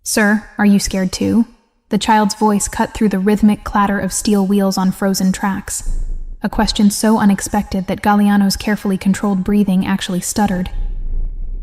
"Sir, are you scared too?" The child's voice cut through the rhythmic clatter of steel wheels on frozen tracks. A question so unexpected that Galliano's carefully controlled breathing actually stuttered.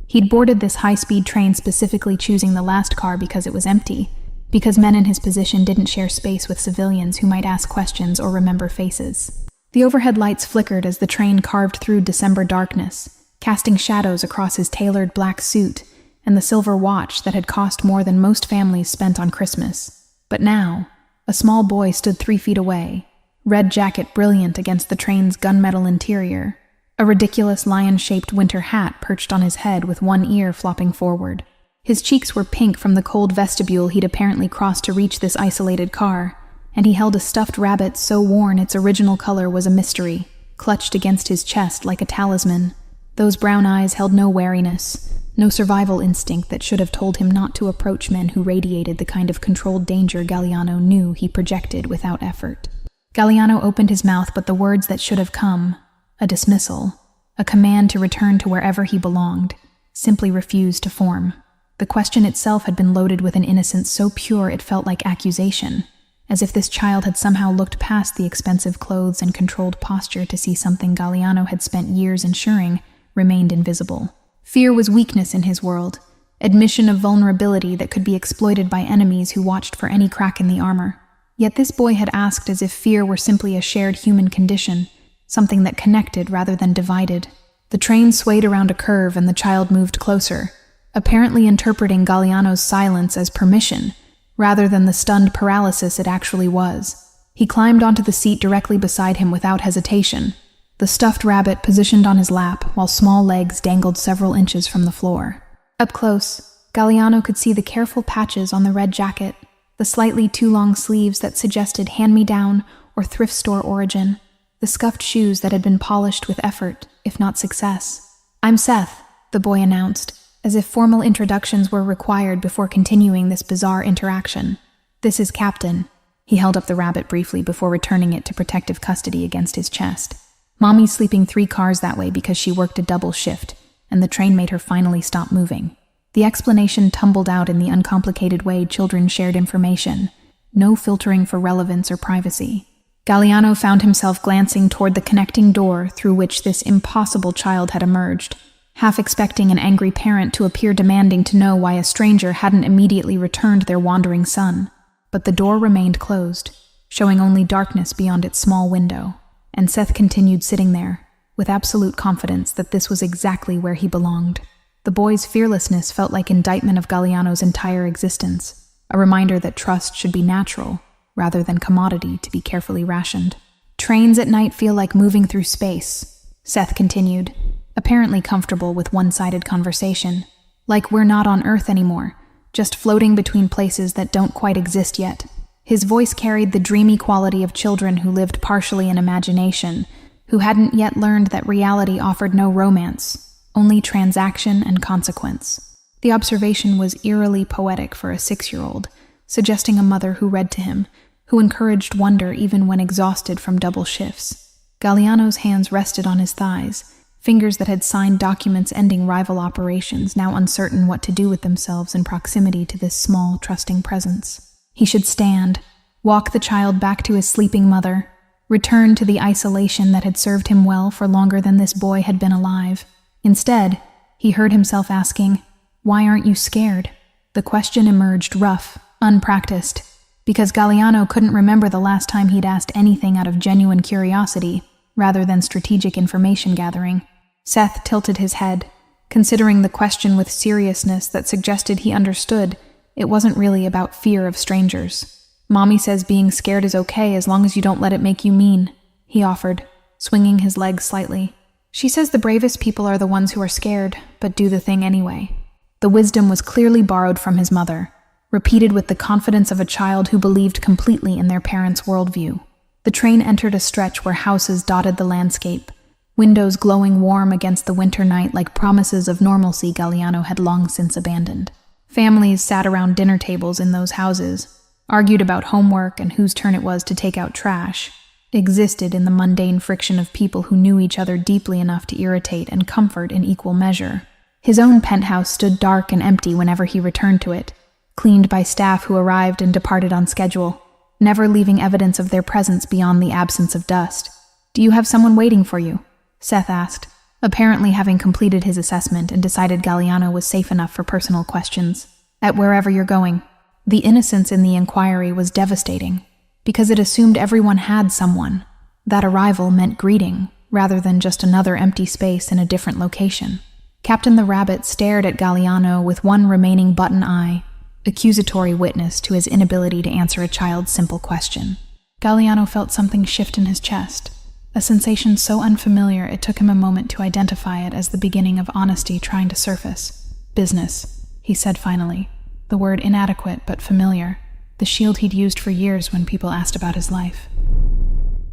He'd boarded this high-speed train specifically choosing the last car because it was empty, because men in his position didn't share space with civilians who might ask questions or remember faces. The overhead lights flickered as the train carved through December darkness, casting shadows across his tailored black suit and the silver watch that had cost more than most families spent on Christmas. But now, a small boy stood 3 feet away, red jacket brilliant against the train's gunmetal interior, a ridiculous lion-shaped winter hat perched on his head with one ear flopping forward. His cheeks were pink from the cold vestibule he'd apparently crossed to reach this isolated car, and he held a stuffed rabbit so worn its original color was a mystery, clutched against his chest like a talisman. Those brown eyes held no wariness, no survival instinct that should have told him not to approach men who radiated the kind of controlled danger Galliano knew he projected without effort. Galliano opened his mouth, but the words that should have come, a dismissal, a command to return to wherever he belonged, simply refused to form. The question itself had been loaded with an innocence so pure it felt like accusation, as if this child had somehow looked past the expensive clothes and controlled posture to see something Galliano had spent years ensuring remained invisible. Fear was weakness in his world, admission of vulnerability that could be exploited by enemies who watched for any crack in the armor. Yet this boy had asked as if fear were simply a shared human condition, something that connected rather than divided. The train swayed around a curve and the child moved closer, apparently interpreting Galliano's silence as permission, rather than the stunned paralysis it actually was. He climbed onto the seat directly beside him without hesitation, the stuffed rabbit positioned on his lap while small legs dangled several inches from the floor. Up close, Galliano could see the careful patches on the red jacket, the slightly too long sleeves that suggested hand-me-down or thrift store origin, the scuffed shoes that had been polished with effort, if not success. "I'm Seth," the boy announced, as if formal introductions were required before continuing this bizarre interaction. "This is Captain." He held up the rabbit briefly before returning it to protective custody against his chest. "Mommy's sleeping 3 cars that way because she worked a double shift, and the train made her finally stop moving." The explanation tumbled out in the uncomplicated way children shared information, no filtering for relevance or privacy. Galliano found himself glancing toward the connecting door through which this impossible child had emerged, half expecting an angry parent to appear demanding to know why a stranger hadn't immediately returned their wandering son. But the door remained closed, showing only darkness beyond its small window, and Seth continued sitting there, with absolute confidence that this was exactly where he belonged. The boy's fearlessness felt like indictment of Galliano's entire existence, a reminder that trust should be natural, rather than commodity to be carefully rationed. "Trains at night feel like moving through space," Seth continued, apparently comfortable with one-sided conversation. "Like we're not on Earth anymore, just floating between places that don't quite exist yet." His voice carried the dreamy quality of children who lived partially in imagination, who hadn't yet learned that reality offered no romance, only transaction and consequence. The observation was eerily poetic for a 6-year-old, suggesting a mother who read to him, who encouraged wonder even when exhausted from double shifts. Galliano's hands rested on his thighs, fingers that had signed documents ending rival operations, now uncertain what to do with themselves in proximity to this small, trusting presence. He should stand, walk the child back to his sleeping mother, return to the isolation that had served him well for longer than this boy had been alive. Instead, he heard himself asking, "Why aren't you scared?" The question emerged rough, unpracticed, because Galliano couldn't remember the last time he'd asked anything out of genuine curiosity, rather than strategic information gathering. Seth tilted his head, considering the question with seriousness that suggested he understood it wasn't really about fear of strangers. "Mommy says being scared is okay as long as you don't let it make you mean," he offered, swinging his legs slightly. "She says the bravest people are the ones who are scared, but do the thing anyway." The wisdom was clearly borrowed from his mother, repeated with the confidence of a child who believed completely in their parents' worldview. The train entered a stretch where houses dotted the landscape, windows glowing warm against the winter night like promises of normalcy Galliano had long since abandoned. Families sat around dinner tables in those houses, argued about homework and whose turn it was to take out trash, existed in the mundane friction of people who knew each other deeply enough to irritate and comfort in equal measure. His own penthouse stood dark and empty whenever he returned to it, cleaned by staff who arrived and departed on schedule, never leaving evidence of their presence beyond the absence of dust. "Do you have someone waiting for you?" Seth asked, apparently having completed his assessment and decided Galliano was safe enough for personal questions. "At wherever you're going." The innocence in the inquiry was devastating, because it assumed everyone had someone. That arrival meant greeting, rather than just another empty space in a different location. Captain the Rabbit stared at Galliano with one remaining button eye, accusatory witness to his inability to answer a child's simple question. Galliano felt something shift in his chest, a sensation so unfamiliar it took him a moment to identify it as the beginning of honesty trying to surface. "Business," he said finally, the word inadequate but familiar, the shield he'd used for years when people asked about his life.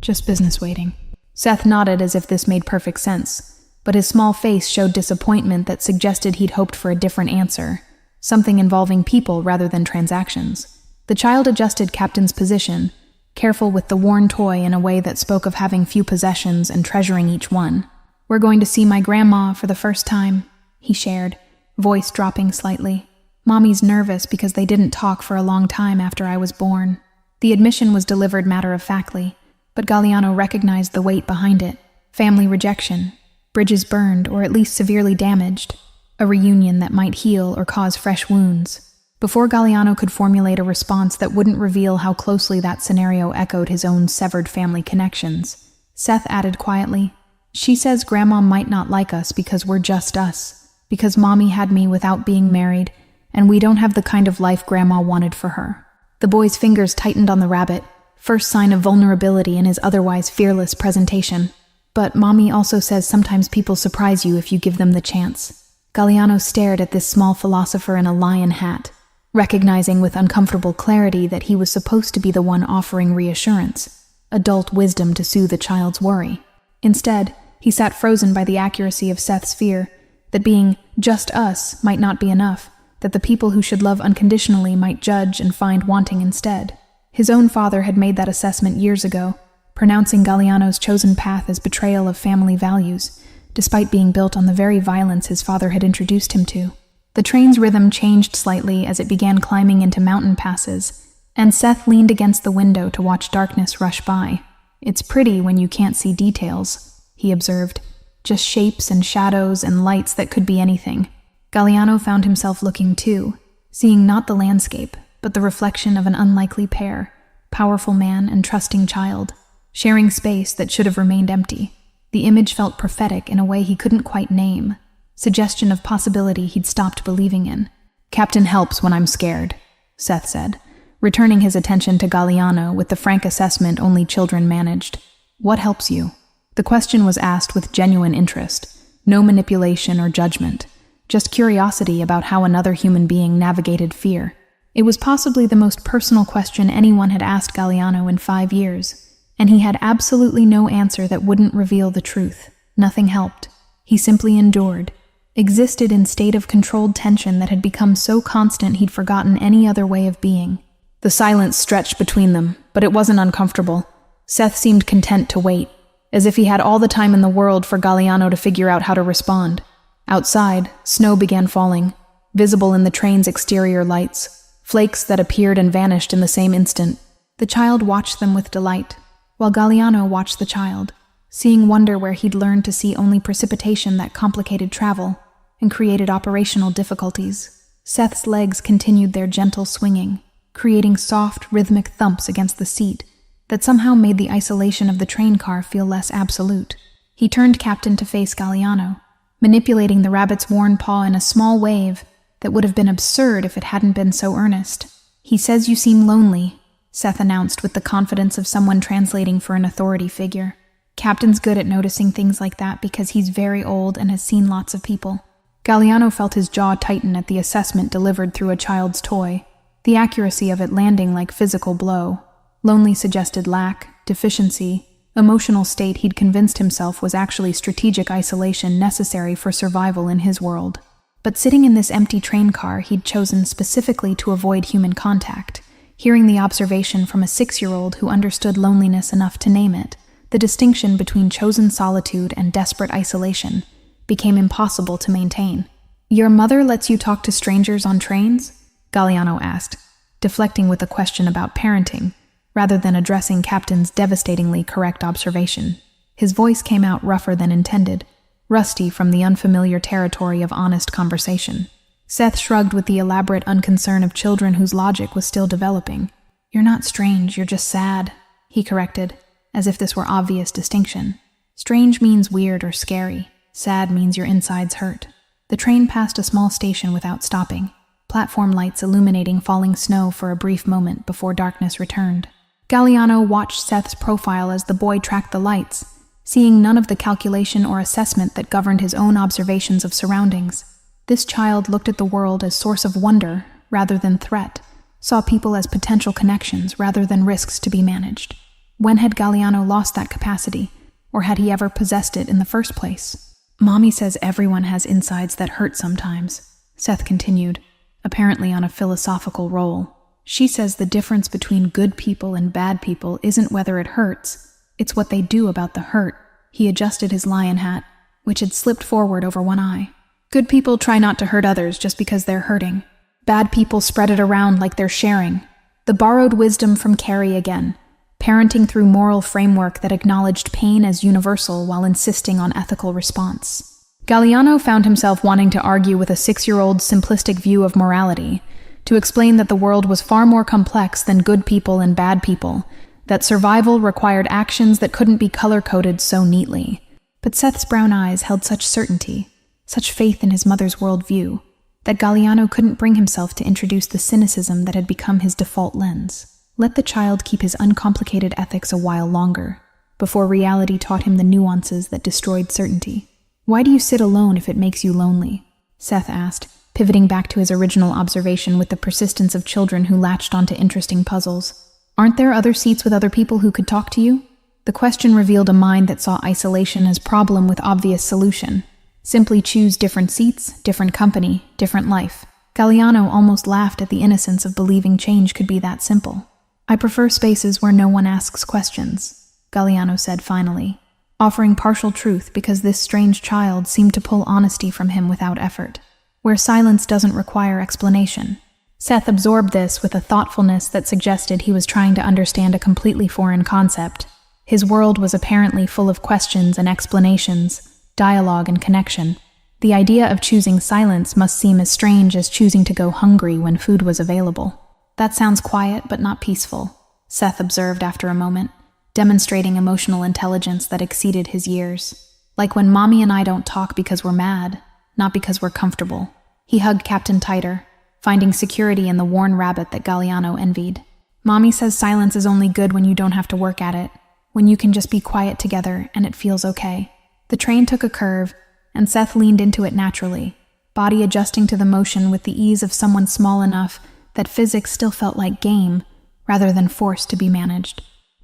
"Just business waiting." Seth nodded as if this made perfect sense, but his small face showed disappointment that suggested he'd hoped for a different answer, something involving people rather than transactions. The child adjusted Captain's position, careful with the worn toy in a way that spoke of having few possessions and treasuring each one. "We're going to see my grandma for the first time," he shared, voice dropping slightly. "Mommy's nervous because they didn't talk for a long time after I was born." The admission was delivered matter-of-factly, but Galliano recognized the weight behind it. Family rejection, bridges burned or at least severely damaged, a reunion that might heal or cause fresh wounds. Before Galliano could formulate a response that wouldn't reveal how closely that scenario echoed his own severed family connections, Seth added quietly, "She says Grandma might not like us because we're just us, because Mommy had me without being married, and we don't have the kind of life Grandma wanted for her." The boy's fingers tightened on the rabbit, first sign of vulnerability in his otherwise fearless presentation. "But Mommy also says sometimes people surprise you if you give them the chance." Galliano stared at this small philosopher in a lion hat, recognizing with uncomfortable clarity that he was supposed to be the one offering reassurance, adult wisdom to soothe a child's worry. Instead, he sat frozen by the accuracy of Seth's fear that being just us might not be enough, that the people who should love unconditionally might judge and find wanting instead. His own father had made that assessment years ago, pronouncing Galliano's chosen path as betrayal of family values, despite being built on the very violence his father had introduced him to. The train's rhythm changed slightly as it began climbing into mountain passes, and Seth leaned against the window to watch darkness rush by. "It's pretty when you can't see details," he observed, "just shapes and shadows and lights that could be anything." Galliano found himself looking too, seeing not the landscape, but the reflection of an unlikely pair, powerful man and trusting child, sharing space that should have remained empty. The image felt prophetic in a way he couldn't quite name, suggestion of possibility he'd stopped believing in. "Captain helps when I'm scared," Seth said, returning his attention to Galliano with the frank assessment only children managed. "What helps you?" The question was asked with genuine interest, no manipulation or judgment, just curiosity about how another human being navigated fear. It was possibly the most personal question anyone had asked Galliano in 5 years, and he had absolutely no answer that wouldn't reveal the truth. Nothing helped. He simply endured, existed in state of controlled tension that had become so constant he'd forgotten any other way of being. The silence stretched between them, but it wasn't uncomfortable. Seth seemed content to wait, as if he had all the time in the world for Galliano to figure out how to respond. Outside, snow began falling, visible in the train's exterior lights, flakes that appeared and vanished in the same instant. The child watched them with delight, while Galliano watched the child, seeing wonder where he'd learned to see only precipitation that complicated travel and created operational difficulties. Seth's legs continued their gentle swinging, creating soft, rhythmic thumps against the seat that somehow made the isolation of the train car feel less absolute. He turned Captain to face Galliano, manipulating the rabbit's worn paw in a small wave that would have been absurd if it hadn't been so earnest. "He says you seem lonely," Seth announced with the confidence of someone translating for an authority figure. Captain's good at noticing things like that because he's very old and has seen lots of people. Galliano felt his jaw tighten at the assessment delivered through a child's toy, the accuracy of it landing like physical blow. Lonely suggested lack, deficiency, emotional state he'd convinced himself was actually strategic isolation necessary for survival in his world. But sitting in this empty train car he'd chosen specifically to avoid human contact, hearing the observation from a 6-year-old who understood loneliness enough to name it, the distinction between chosen solitude and desperate isolation became impossible to maintain. "Your mother lets you talk to strangers on trains?" Galliano asked, deflecting with a question about parenting, rather than addressing Captain's devastatingly correct observation. His voice came out rougher than intended, rusty from the unfamiliar territory of honest conversation. Seth shrugged with the elaborate unconcern of children whose logic was still developing. "You're not strange, you're just sad," he corrected, as if this were obvious distinction. Strange means weird or scary. Sad means your insides hurt. The train passed a small station without stopping, platform lights illuminating falling snow for a brief moment before darkness returned. Galliano watched Seth's profile as the boy tracked the lights, seeing none of the calculation or assessment that governed his own observations of surroundings. This child looked at the world as source of wonder rather than threat, saw people as potential connections rather than risks to be managed. When had Galliano lost that capacity, or had he ever possessed it in the first place? "Mommy says everyone has insides that hurt sometimes," Seth continued, apparently on a philosophical roll. "She says the difference between good people and bad people isn't whether it hurts, it's what they do about the hurt." He adjusted his lion hat, which had slipped forward over one eye. "Good people try not to hurt others just because they're hurting. Bad people spread it around like they're sharing." The borrowed wisdom from Carrie again, parenting through moral framework that acknowledged pain as universal while insisting on ethical response. Galliano found himself wanting to argue with a 6-year-old's simplistic view of morality, to explain that the world was far more complex than good people and bad people, that survival required actions that couldn't be color-coded so neatly. But Seth's brown eyes held such certainty, such faith in his mother's worldview, that Galliano couldn't bring himself to introduce the cynicism that had become his default lens. Let the child keep his uncomplicated ethics a while longer, before reality taught him the nuances that destroyed certainty. "Why do you sit alone if it makes you lonely?" Seth asked, pivoting back to his original observation with the persistence of children who latched onto interesting puzzles. "Aren't there other seats with other people who could talk to you?" The question revealed a mind that saw isolation as problem with obvious solution. Simply choose different seats, different company, different life. Galliano almost laughed at the innocence of believing change could be that simple. "I prefer spaces where no one asks questions," Galliano said finally, offering partial truth because this strange child seemed to pull honesty from him without effort. "Where silence doesn't require explanation." Seth absorbed this with a thoughtfulness that suggested he was trying to understand a completely foreign concept. His world was apparently full of questions and explanations, dialogue and connection. The idea of choosing silence must seem as strange as choosing to go hungry when food was available. "That sounds quiet but not peaceful," Seth observed after a moment, demonstrating emotional intelligence that exceeded his years. "Like when Mommy and I don't talk because we're mad, not because we're comfortable." He hugged Captain tighter, finding security in the worn rabbit that Galliano envied. "Mommy says silence is only good when you don't have to work at it, when you can just be quiet together and it feels okay." The train took a curve, and Seth leaned into it naturally, body adjusting to the motion with the ease of someone small enough that physics still felt like game, rather than forced to be managed.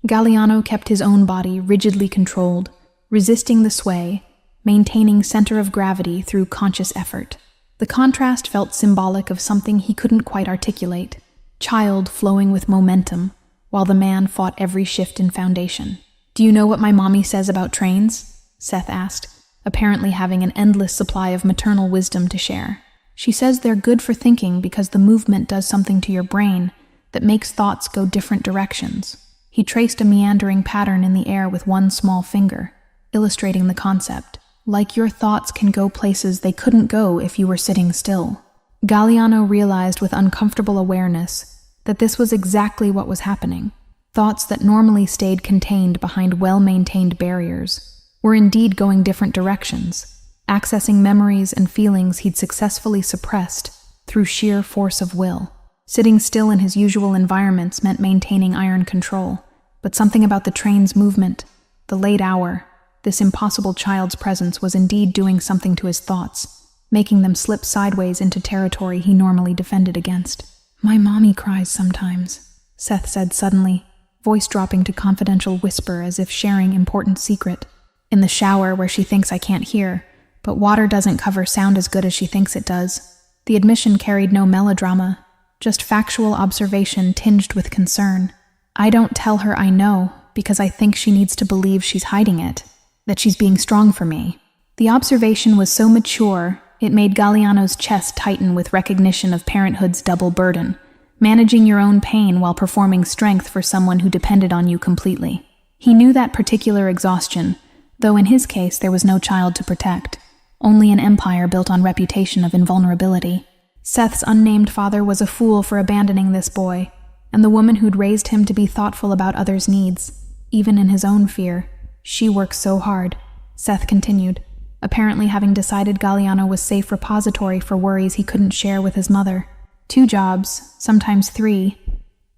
Galliano kept his own body rigidly controlled, resisting the sway, maintaining center of gravity through conscious effort. The contrast felt symbolic of something he couldn't quite articulate, child flowing with momentum, while the man fought every shift in foundation. "Do you know what my mommy says about trains?" Seth asked, apparently having an endless supply of maternal wisdom to share. "She says they're good for thinking because the movement does something to your brain that makes thoughts go different directions." He traced a meandering pattern in the air with one small finger, illustrating the concept. "Like your thoughts can go places they couldn't go if you were sitting still." Galliano realized with uncomfortable awareness that this was exactly what was happening. Thoughts that normally stayed contained behind well-maintained barriers were indeed going different directions, accessing memories and feelings he'd successfully suppressed through sheer force of will. Sitting still in his usual environments meant maintaining iron control, but something about the train's movement, the late hour, this impossible child's presence was indeed doing something to his thoughts, making them slip sideways into territory he normally defended against. "My mommy cries sometimes," Seth said suddenly, voice dropping to confidential whisper as if sharing important secret. "In the shower where she thinks I can't hear, but water doesn't cover sound as good as she thinks it does." The admission carried no melodrama, just factual observation tinged with concern. "I don't tell her I know because I think she needs to believe she's hiding it, that she's being strong for me." The observation was so mature It made Galliano's chest tighten with recognition of parenthood's double burden, managing your own pain while performing strength for someone who depended on you completely. He knew that particular exhaustion, though in his case there was no child to protect, only an empire built on reputation of invulnerability. Seth's unnamed father was a fool for abandoning this boy, and the woman who'd raised him to be thoughtful about others' needs, even in his own fear. She works so hard, Seth continued, apparently having decided Galliano was safe repository for worries he couldn't share with his mother. 2 jobs, sometimes 3,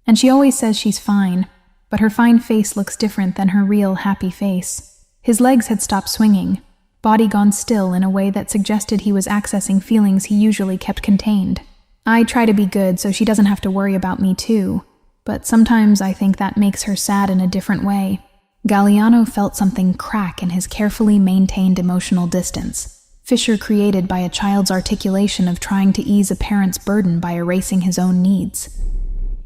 and she always says she's fine, but her fine face looks different than her real happy face. His legs had stopped swinging, body gone still in a way that suggested he was accessing feelings he usually kept contained. I try to be good so she doesn't have to worry about me too, but sometimes I think that makes her sad in a different way. Galliano felt something crack in his carefully maintained emotional distance, fissure created by a child's articulation of trying to ease a parent's burden by erasing his own needs.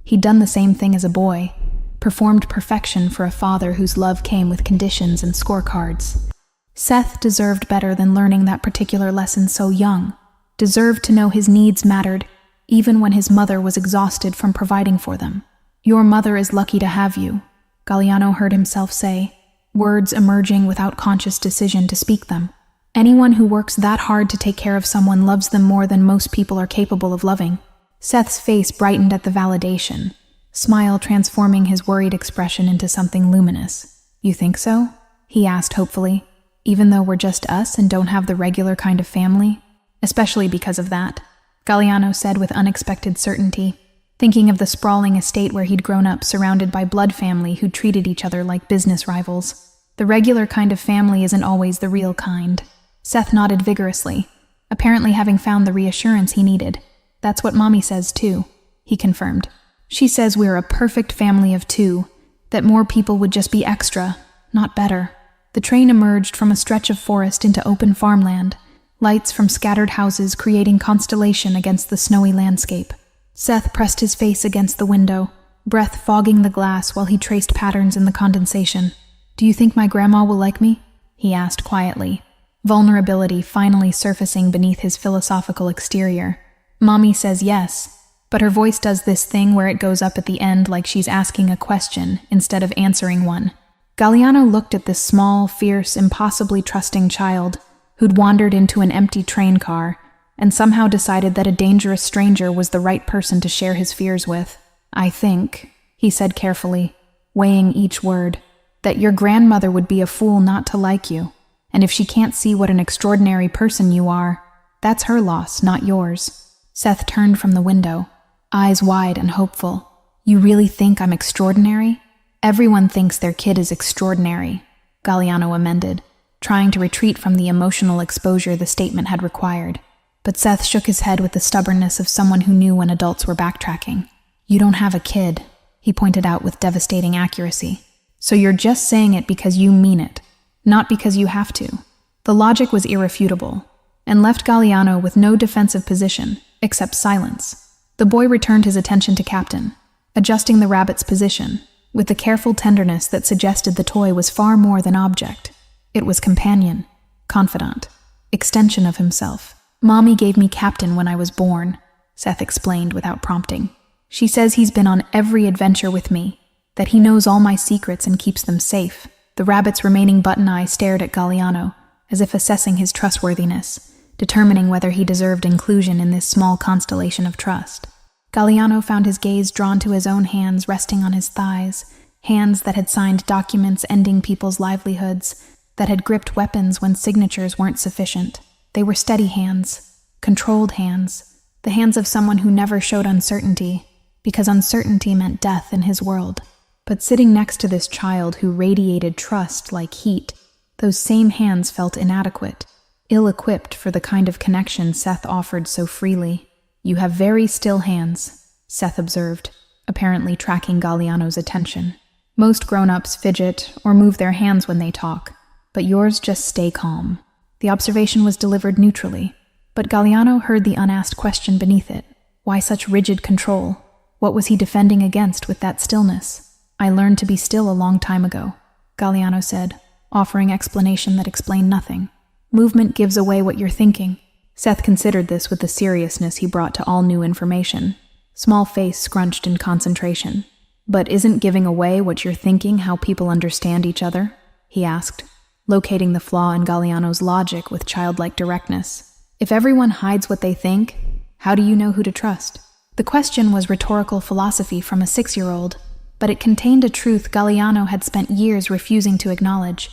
He'd done the same thing as a boy, performed perfection for a father whose love came with conditions and scorecards. Seth deserved better than learning that particular lesson so young, deserved to know his needs mattered, even when his mother was exhausted from providing for them. "Your mother is lucky to have you," Galliano heard himself say, words emerging without conscious decision to speak them. Anyone who works that hard to take care of someone loves them more than most people are capable of loving. Seth's face brightened at the validation, smile transforming his worried expression into something luminous. "You think so?" he asked hopefully. "Even though we're just us and don't have the regular kind of family?" "Especially because of that," Galliano said with unexpected certainty, thinking of the sprawling estate where he'd grown up surrounded by blood family who treated each other like business rivals. "The regular kind of family isn't always the real kind." Seth nodded vigorously, apparently having found the reassurance he needed. "That's what Mommy says too," he confirmed. "She says we're a perfect family of 2, that more people would just be extra, not better." The train emerged from a stretch of forest into open farmland, lights from scattered houses creating constellation against the snowy landscape. Seth pressed his face against the window, breath fogging the glass while he traced patterns in the condensation. "Do you think my grandma will like me?" he asked quietly, vulnerability finally surfacing beneath his philosophical exterior. "Mommy says yes, but her voice does this thing where it goes up at the end like she's asking a question instead of answering one." Galliano looked at this small, fierce, impossibly trusting child who'd wandered into an empty train car and somehow decided that a dangerous stranger was the right person to share his fears with. "I think," he said carefully, weighing each word, "that your grandmother would be a fool not to like you, and if she can't see what an extraordinary person you are, that's her loss, not yours." Seth turned from the window, eyes wide and hopeful. "You really think I'm extraordinary?" "Everyone thinks their kid is extraordinary," Galliano amended, trying to retreat from the emotional exposure the statement had required. But Seth shook his head with the stubbornness of someone who knew when adults were backtracking. "You don't have a kid," he pointed out with devastating accuracy. "So you're just saying it because you mean it, not because you have to." The logic was irrefutable, and left Galliano with no defensive position, except silence. The boy returned his attention to Captain, adjusting the rabbit's position, with the careful tenderness that suggested the toy was far more than object. It was companion, confidant, extension of himself. "Mommy gave me Captain when I was born," Seth explained without prompting. "She says he's been on every adventure with me, that he knows all my secrets and keeps them safe." The rabbit's remaining button eye stared at Galliano, as if assessing his trustworthiness, determining whether he deserved inclusion in this small constellation of trust. Galliano found his gaze drawn to his own hands resting on his thighs, hands that had signed documents ending people's livelihoods, that had gripped weapons when signatures weren't sufficient. They were steady hands, controlled hands, the hands of someone who never showed uncertainty, because uncertainty meant death in his world. But sitting next to this child who radiated trust like heat, those same hands felt inadequate, ill-equipped for the kind of connection Seth offered so freely. "You have very still hands," Seth observed, apparently tracking Galliano's attention. "Most grown-ups fidget or move their hands when they talk, but yours just stay calm." The observation was delivered neutrally, but Galliano heard the unasked question beneath it. Why such rigid control? What was he defending against with that stillness? "I learned to be still a long time ago," Galliano said, offering explanation that explained nothing. "Movement gives away what you're thinking." Seth considered this with the seriousness he brought to all new information. Small face scrunched in concentration. "But isn't giving away what you're thinking how people understand each other?" he asked, locating the flaw in Galliano's logic with childlike directness. "If everyone hides what they think, how do you know who to trust?" The question was rhetorical philosophy from a 6-year-old, but it contained a truth Galliano had spent years refusing to acknowledge.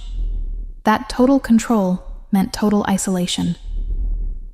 That total control meant total isolation.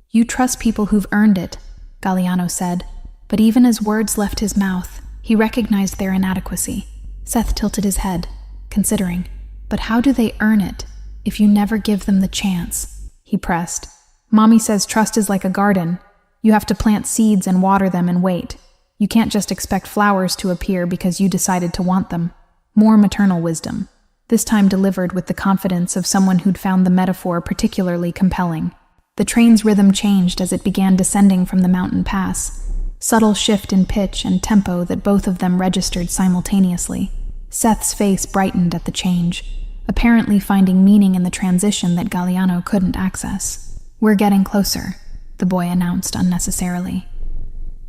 "You trust people who've earned it," Galliano said, but even as words left his mouth, he recognized their inadequacy. Seth tilted his head, considering. "But how do they earn it if you never give them the chance?" he pressed. "Mommy says trust is like a garden. You have to plant seeds and water them and wait. You can't just expect flowers to appear because you decided to want them." More maternal wisdom, this time delivered with the confidence of someone who'd found the metaphor particularly compelling. The train's rhythm changed as it began descending from the mountain pass, subtle shift in pitch and tempo that both of them registered simultaneously. Seth's face brightened at the change, apparently finding meaning in the transition that Galliano couldn't access. "We're getting closer," the boy announced unnecessarily.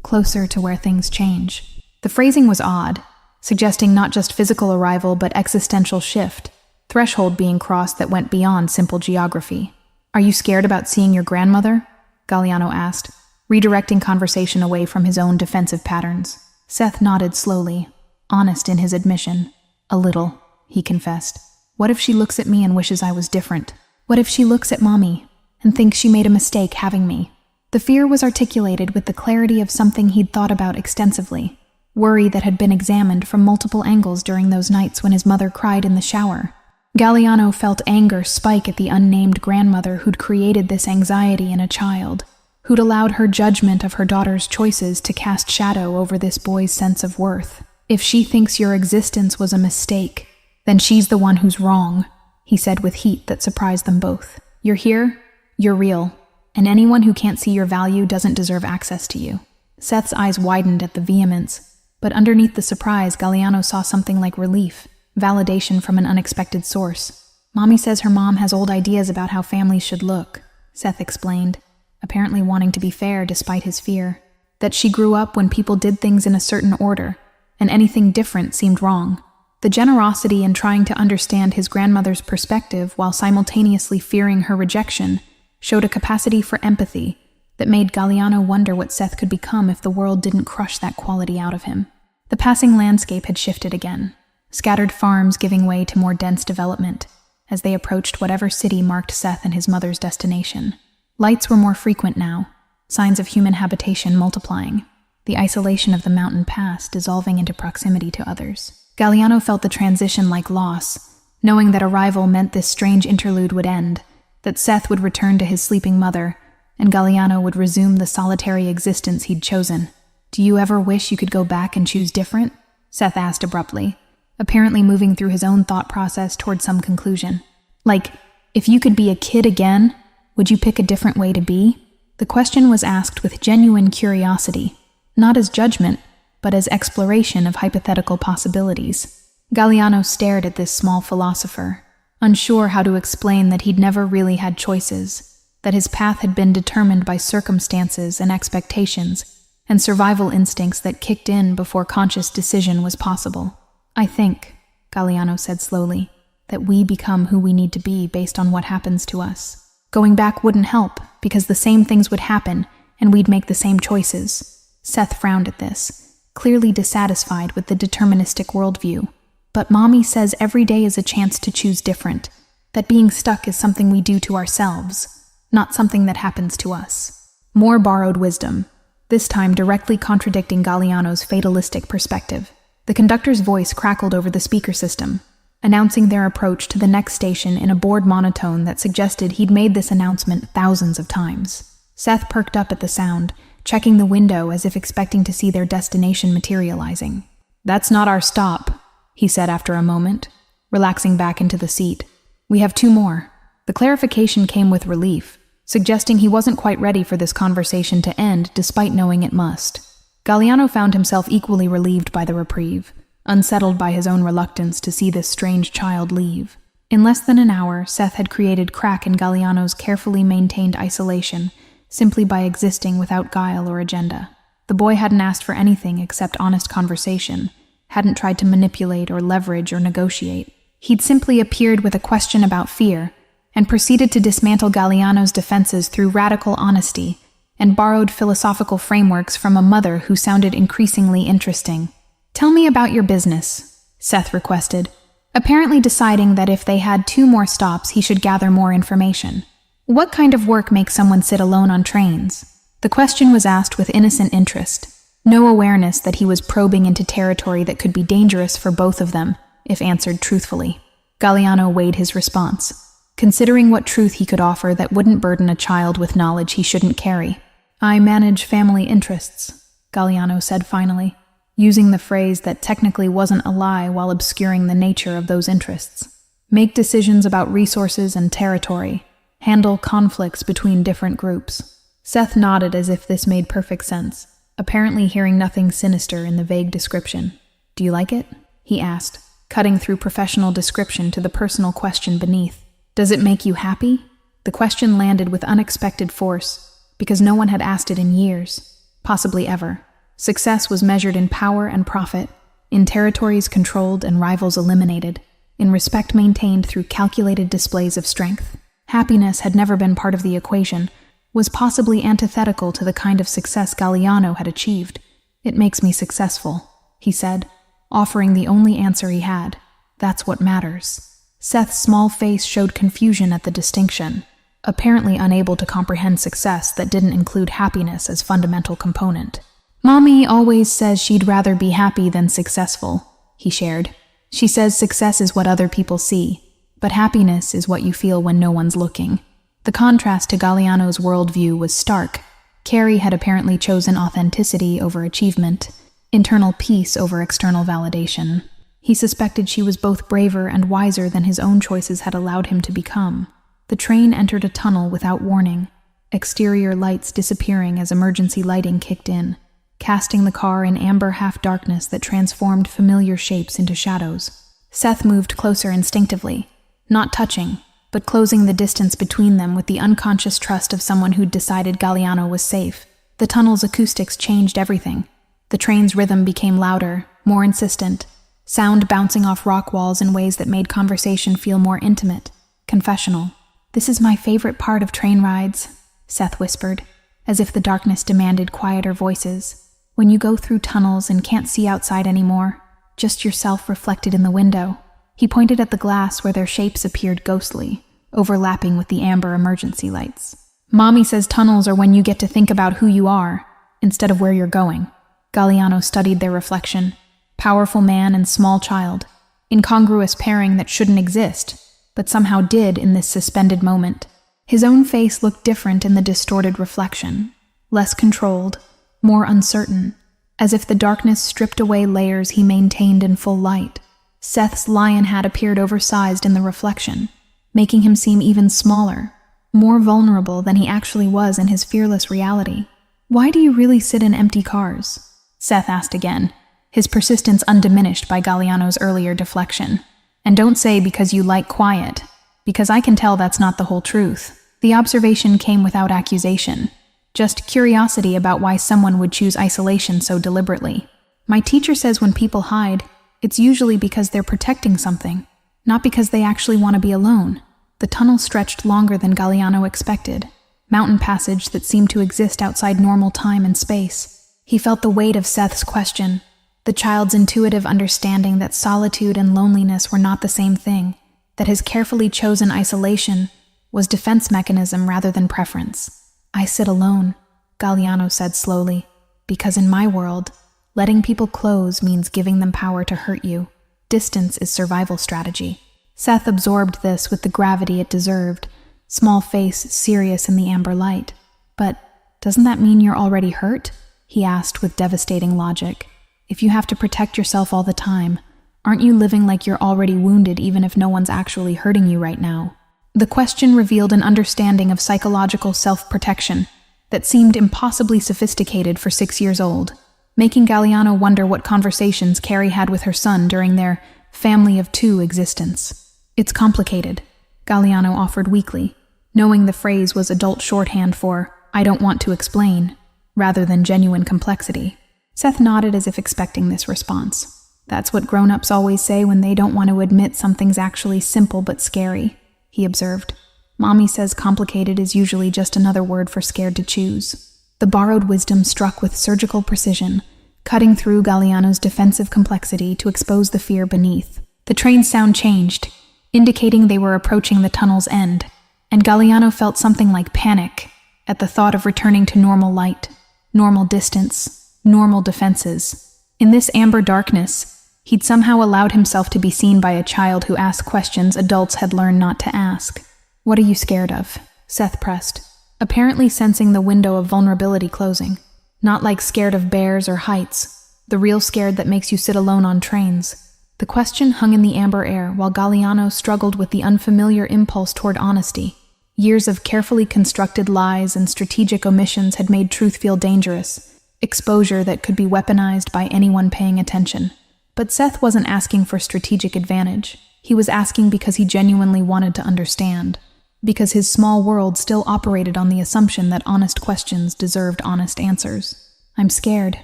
"Closer to where things change." The phrasing was odd, suggesting not just physical arrival but existential shift, threshold being crossed that went beyond simple geography. "Are you scared about seeing your grandmother?" Galliano asked, redirecting conversation away from his own defensive patterns. Seth nodded slowly, honest in his admission. "A little," he confessed. "What if she looks at me and wishes I was different? What if she looks at Mommy and thinks she made a mistake having me?" The fear was articulated with the clarity of something he'd thought about extensively, worry that had been examined from multiple angles during those nights when his mother cried in the shower. Galliano felt anger spike at the unnamed grandmother who'd created this anxiety in a child, who'd allowed her judgment of her daughter's choices to cast shadow over this boy's sense of worth. "If she thinks your existence was a mistake, then she's the one who's wrong," he said with heat that surprised them both. "You're here, you're real, and anyone who can't see your value doesn't deserve access to you." Seth's eyes widened at the vehemence, but underneath the surprise, Galliano saw something like relief, validation from an unexpected source. "Mommy says her mom has old ideas about how families should look," Seth explained, apparently wanting to be fair despite his fear. "That she grew up when people did things in a certain order, and anything different seemed wrong." The generosity in trying to understand his grandmother's perspective while simultaneously fearing her rejection showed a capacity for empathy that made Galliano wonder what Seth could become if the world didn't crush that quality out of him. The passing landscape had shifted again, scattered farms giving way to more dense development as they approached whatever city marked Seth and his mother's destination. Lights were more frequent now, signs of human habitation multiplying, the isolation of the mountain pass dissolving into proximity to others. Galliano felt the transition like loss, knowing that arrival meant this strange interlude would end, that Seth would return to his sleeping mother, and Galliano would resume the solitary existence he'd chosen. "Do you ever wish you could go back and choose different?" Seth asked abruptly, apparently moving through his own thought process toward some conclusion. "Like, if you could be a kid again, would you pick a different way to be?" The question was asked with genuine curiosity, not as judgment, but as exploration of hypothetical possibilities. Galliano stared at this small philosopher, unsure how to explain that he'd never really had choices, that his path had been determined by circumstances and expectations, and survival instincts that kicked in before conscious decision was possible. "I think," Galliano said slowly, "that we become who we need to be based on what happens to us. Going back wouldn't help, because the same things would happen, and we'd make the same choices." Seth frowned at this, clearly dissatisfied with the deterministic worldview. "But Mommy says every day is a chance to choose different, that being stuck is something we do to ourselves, not something that happens to us." More borrowed wisdom, this time directly contradicting Galliano's fatalistic perspective. The conductor's voice crackled over the speaker system, announcing their approach to the next station in a bored monotone that suggested he'd made this announcement thousands of times. Seth perked up at the sound, checking the window as if expecting to see their destination materializing. "That's not our stop," he said after a moment, relaxing back into the seat. "We have 2 more. The clarification came with relief, suggesting he wasn't quite ready for this conversation to end despite knowing it must. Galliano found himself equally relieved by the reprieve, unsettled by his own reluctance to see this strange child leave. In less than an hour, Seth had created crack in Galliano's carefully maintained isolation, simply by existing without guile or agenda. The boy hadn't asked for anything except honest conversation, hadn't tried to manipulate or leverage or negotiate. He'd simply appeared with a question about fear and proceeded to dismantle Galliano's defenses through radical honesty and borrowed philosophical frameworks from a mother who sounded increasingly interesting. "Tell me about your business," Seth requested, apparently deciding that if they had 2 more stops, he should gather more information. "What kind of work makes someone sit alone on trains?" The question was asked with innocent interest, no awareness that he was probing into territory that could be dangerous for both of them if answered truthfully. Galliano weighed his response, considering what truth he could offer that wouldn't burden a child with knowledge he shouldn't carry. "I manage family interests," Galliano said finally, using the phrase that technically wasn't a lie while obscuring the nature of those interests. "Make decisions about resources and territory. Handle conflicts between different groups." Seth nodded as if this made perfect sense, apparently hearing nothing sinister in the vague description. "Do you like it?" he asked, cutting through professional description to the personal question beneath. "Does it make you happy?" The question landed with unexpected force, because no one had asked it in years, possibly ever. Success was measured in power and profit, in territories controlled and rivals eliminated, in respect maintained through calculated displays of strength. Happiness had never been part of the equation, was possibly antithetical to the kind of success Galliano had achieved. "It makes me successful," he said, offering the only answer he had. "That's what matters." Seth's small face showed confusion at the distinction, apparently unable to comprehend success that didn't include happiness as fundamental component. "Mommy always says she'd rather be happy than successful," he shared. "She says success is what other people see, but happiness is what you feel when no one's looking." The contrast to Galliano's worldview was stark. Carrie had apparently chosen authenticity over achievement, internal peace over external validation. He suspected she was both braver and wiser than his own choices had allowed him to become. The train entered a tunnel without warning, exterior lights disappearing as emergency lighting kicked in, casting the car in amber half-darkness that transformed familiar shapes into shadows. Seth moved closer instinctively, not touching, but closing the distance between them with the unconscious trust of someone who'd decided Galliano was safe. The tunnel's acoustics changed everything. The train's rhythm became louder, more insistent, sound bouncing off rock walls in ways that made conversation feel more intimate, confessional. "This is my favorite part of train rides," Seth whispered, as if the darkness demanded quieter voices. "When you go through tunnels and can't see outside anymore, just yourself reflected in the window." He pointed at the glass where their shapes appeared ghostly, overlapping with the amber emergency lights. "Mommy says tunnels are when you get to think about who you are, instead of where you're going." Galliano studied their reflection. Powerful man and small child, incongruous pairing that shouldn't exist, but somehow did in this suspended moment. His own face looked different in the distorted reflection, less controlled, more uncertain, as if the darkness stripped away layers he maintained in full light. Seth's lion hat appeared oversized in the reflection, making him seem even smaller, more vulnerable than he actually was in his fearless reality. "Why do you really sit in empty cars?" Seth asked again, his persistence undiminished by Galliano's earlier deflection. "And don't say because you like quiet, because I can tell that's not the whole truth." The observation came without accusation, just curiosity about why someone would choose isolation so deliberately. "My teacher says when people hide, it's usually because they're protecting something, not because they actually want to be alone." The tunnel stretched longer than Galliano expected, mountain passage that seemed to exist outside normal time and space. He felt the weight of Seth's question, the child's intuitive understanding that solitude and loneliness were not the same thing, that his carefully chosen isolation was defense mechanism rather than preference. "I sit alone," Galliano said slowly, "because in my world, letting people close means giving them power to hurt you. Distance is survival strategy." Seth absorbed this with the gravity it deserved, small face serious in the amber light. "But doesn't that mean you're already hurt?" he asked with devastating logic. "If you have to protect yourself all the time, aren't you living like you're already wounded even if no one's actually hurting you right now?" The question revealed an understanding of psychological self-protection that seemed impossibly sophisticated for 6 years old, making Galliano wonder what conversations Carrie had with her son during their family of 2 existence. "It's complicated," Galliano offered weakly, knowing the phrase was adult shorthand for "I don't want to explain," rather than genuine complexity. Seth nodded as if expecting this response. "That's what grown-ups always say when they don't want to admit something's actually simple but scary," he observed. "Mommy says complicated is usually just another word for scared to choose." The borrowed wisdom struck with surgical precision, cutting through Galliano's defensive complexity to expose the fear beneath. The train's sound changed, indicating they were approaching the tunnel's end, and Galliano felt something like panic at the thought of returning to normal light, normal distance, normal defenses. In this amber darkness, he'd somehow allowed himself to be seen by a child who asked questions adults had learned not to ask. "What are you scared of?" Seth pressed, apparently sensing the window of vulnerability closing. Not like scared of bears or heights, the real scared that makes you sit alone on trains. The question hung in the amber air while Galliano struggled with the unfamiliar impulse toward honesty. Years of carefully constructed lies and strategic omissions had made truth feel dangerous, exposure that could be weaponized by anyone paying attention. But Seth wasn't asking for strategic advantage. He was asking because he genuinely wanted to understand, because his small world still operated on the assumption that honest questions deserved honest answers. "I'm scared,"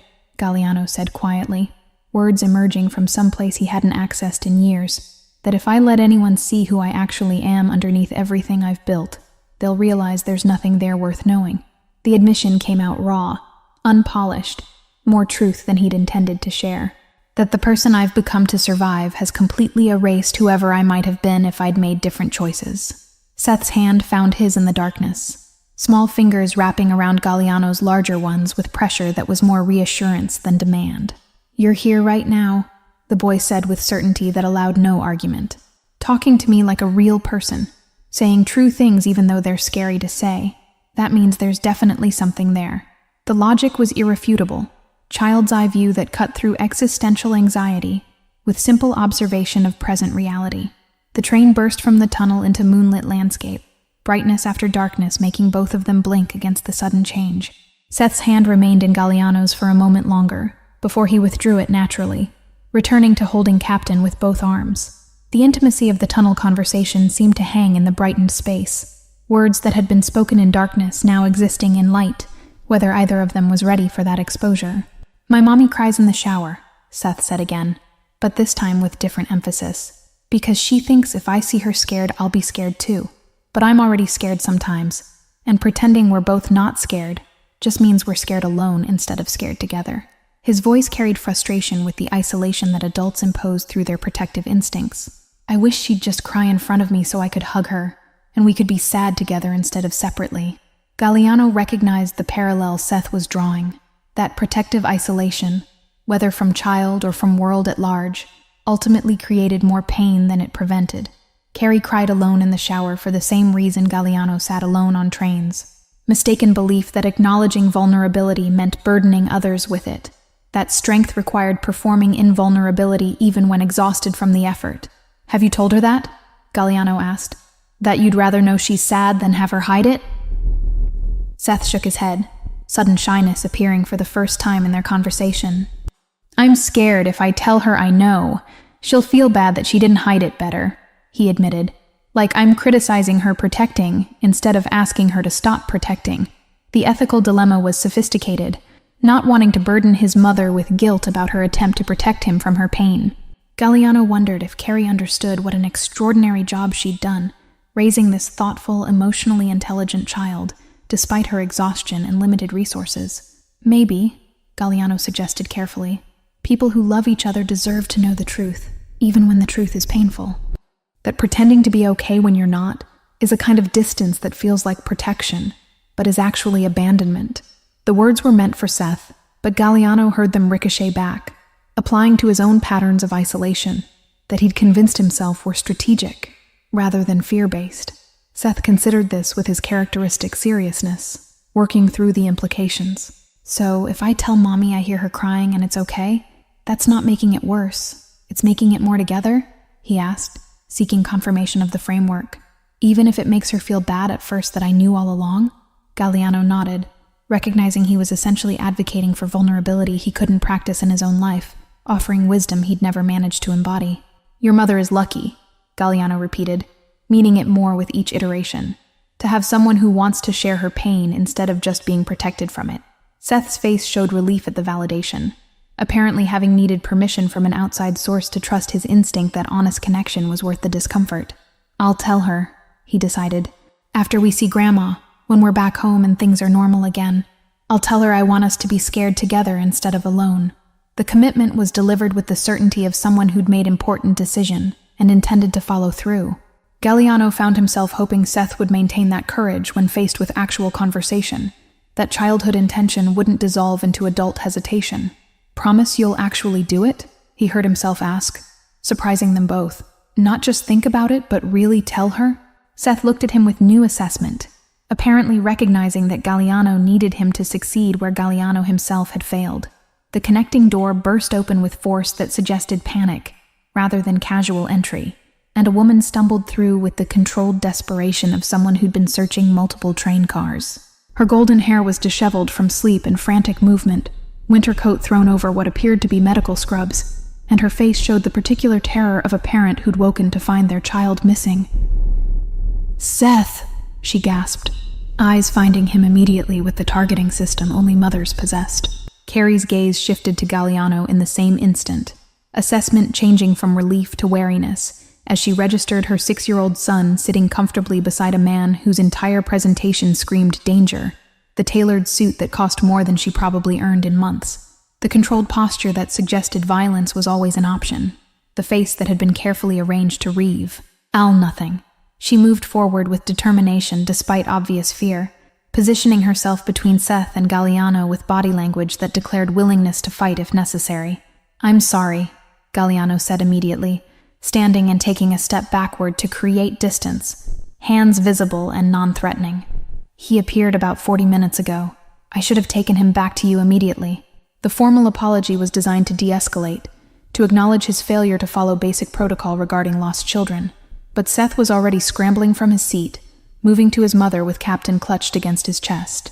Galliano said quietly, words emerging from some place he hadn't accessed in years, "that if I let anyone see who I actually am underneath everything I've built, they'll realize there's nothing there worth knowing." The admission came out raw, unpolished, more truth than he'd intended to share. "That the person I've become to survive has completely erased whoever I might have been if I'd made different choices." Seth's hand found his in the darkness, small fingers wrapping around Galliano's larger ones with pressure that was more reassurance than demand. "You're here right now," the boy said with certainty that allowed no argument. "Talking to me like a real person, saying true things even though they're scary to say. That means there's definitely something there." The logic was irrefutable, child's eye view that cut through existential anxiety with simple observation of present reality. The train burst from the tunnel into moonlit landscape, brightness after darkness making both of them blink against the sudden change. Seth's hand remained in Galliano's for a moment longer, before he withdrew it naturally, returning to holding Captain with both arms. The intimacy of the tunnel conversation seemed to hang in the brightened space, words that had been spoken in darkness now existing in light, whether either of them was ready for that exposure. "My mommy cries in the shower," Seth said again, but this time with different emphasis. "Because she thinks if I see her scared, I'll be scared too. But I'm already scared sometimes, and pretending we're both not scared just means we're scared alone instead of scared together." His voice carried frustration with the isolation that adults impose through their protective instincts. "I wish she'd just cry in front of me so I could hug her, and we could be sad together instead of separately." Galliano recognized the parallel Seth was drawing. That protective isolation, whether from child or from world at large, ultimately created more pain than it prevented. Carrie cried alone in the shower for the same reason Galliano sat alone on trains. Mistaken belief that acknowledging vulnerability meant burdening others with it. That strength required performing invulnerability even when exhausted from the effort. "Have you told her that?" Galliano asked. "That you'd rather know she's sad than have her hide it?" Seth shook his head, sudden shyness appearing for the first time in their conversation. "I'm scared if I tell her I know, she'll feel bad that she didn't hide it better," he admitted. "Like I'm criticizing her protecting instead of asking her to stop protecting." The ethical dilemma was sophisticated, not wanting to burden his mother with guilt about her attempt to protect him from her pain. Galliano wondered if Carrie understood what an extraordinary job she'd done, raising this thoughtful, emotionally intelligent child, despite her exhaustion and limited resources. "Maybe," Galliano suggested carefully, "people who love each other deserve to know the truth, even when the truth is painful. That pretending to be okay when you're not is a kind of distance that feels like protection, but is actually abandonment." The words were meant for Seth, but Galliano heard them ricochet back, applying to his own patterns of isolation, that he'd convinced himself were strategic, rather than fear-based. Seth considered this with his characteristic seriousness, working through the implications. "So, if I tell Mommy I hear her crying and it's okay, that's not making it worse. It's making it more together?" he asked, seeking confirmation of the framework. "Even if it makes her feel bad at first that I knew all along?" Galliano nodded, recognizing he was essentially advocating for vulnerability he couldn't practice in his own life, offering wisdom he'd never managed to embody. "Your mother is lucky," Galliano repeated, meaning it more with each iteration. to have someone who wants to share her pain instead of just being protected from it. Seth's face showed relief at the validation, apparently having needed permission from an outside source to trust his instinct that honest connection was worth the discomfort. "I'll tell her," he decided. "After we see Grandma, when we're back home and things are normal again. I'll tell her I want us to be scared together instead of alone." The commitment was delivered with the certainty of someone who'd made important decision and intended to follow through. Galliano found himself hoping Seth would maintain that courage when faced with actual conversation, that childhood intention wouldn't dissolve into adult hesitation. "Promise you'll actually do it?" he heard himself ask, surprising them both. Not just think about it, but really tell her? Seth looked at him with new assessment, apparently recognizing that Galliano needed him to succeed where Galliano himself had failed. The connecting door burst open with force that suggested panic, rather than casual entry, and a woman stumbled through with the controlled desperation of someone who'd been searching multiple train cars. Her golden hair was disheveled from sleep and frantic movement, winter coat thrown over what appeared to be medical scrubs, and her face showed the particular terror of a parent who'd woken to find their child missing. "Seth!" she gasped, eyes finding him immediately with the targeting system only mothers possessed. Carrie's gaze shifted to Galliano in the same instant, assessment changing from relief to wariness, as she registered her 6-year-old son sitting comfortably beside a man whose entire presentation screamed danger, the tailored suit that cost more than she probably earned in months. The controlled posture that suggested violence was always an option, the face that had been carefully arranged to reave. "I'll nothing." She moved forward with determination despite obvious fear, positioning herself between Seth and Galliano with body language that declared willingness to fight if necessary. "I'm sorry," Galliano said immediately, standing and taking a step backward to create distance, hands visible and non-threatening. "He appeared about 40 minutes ago. I should have taken him back to you immediately." The formal apology was designed to de-escalate, to acknowledge his failure to follow basic protocol regarding lost children. But Seth was already scrambling from his seat, moving to his mother with Captain clutched against his chest.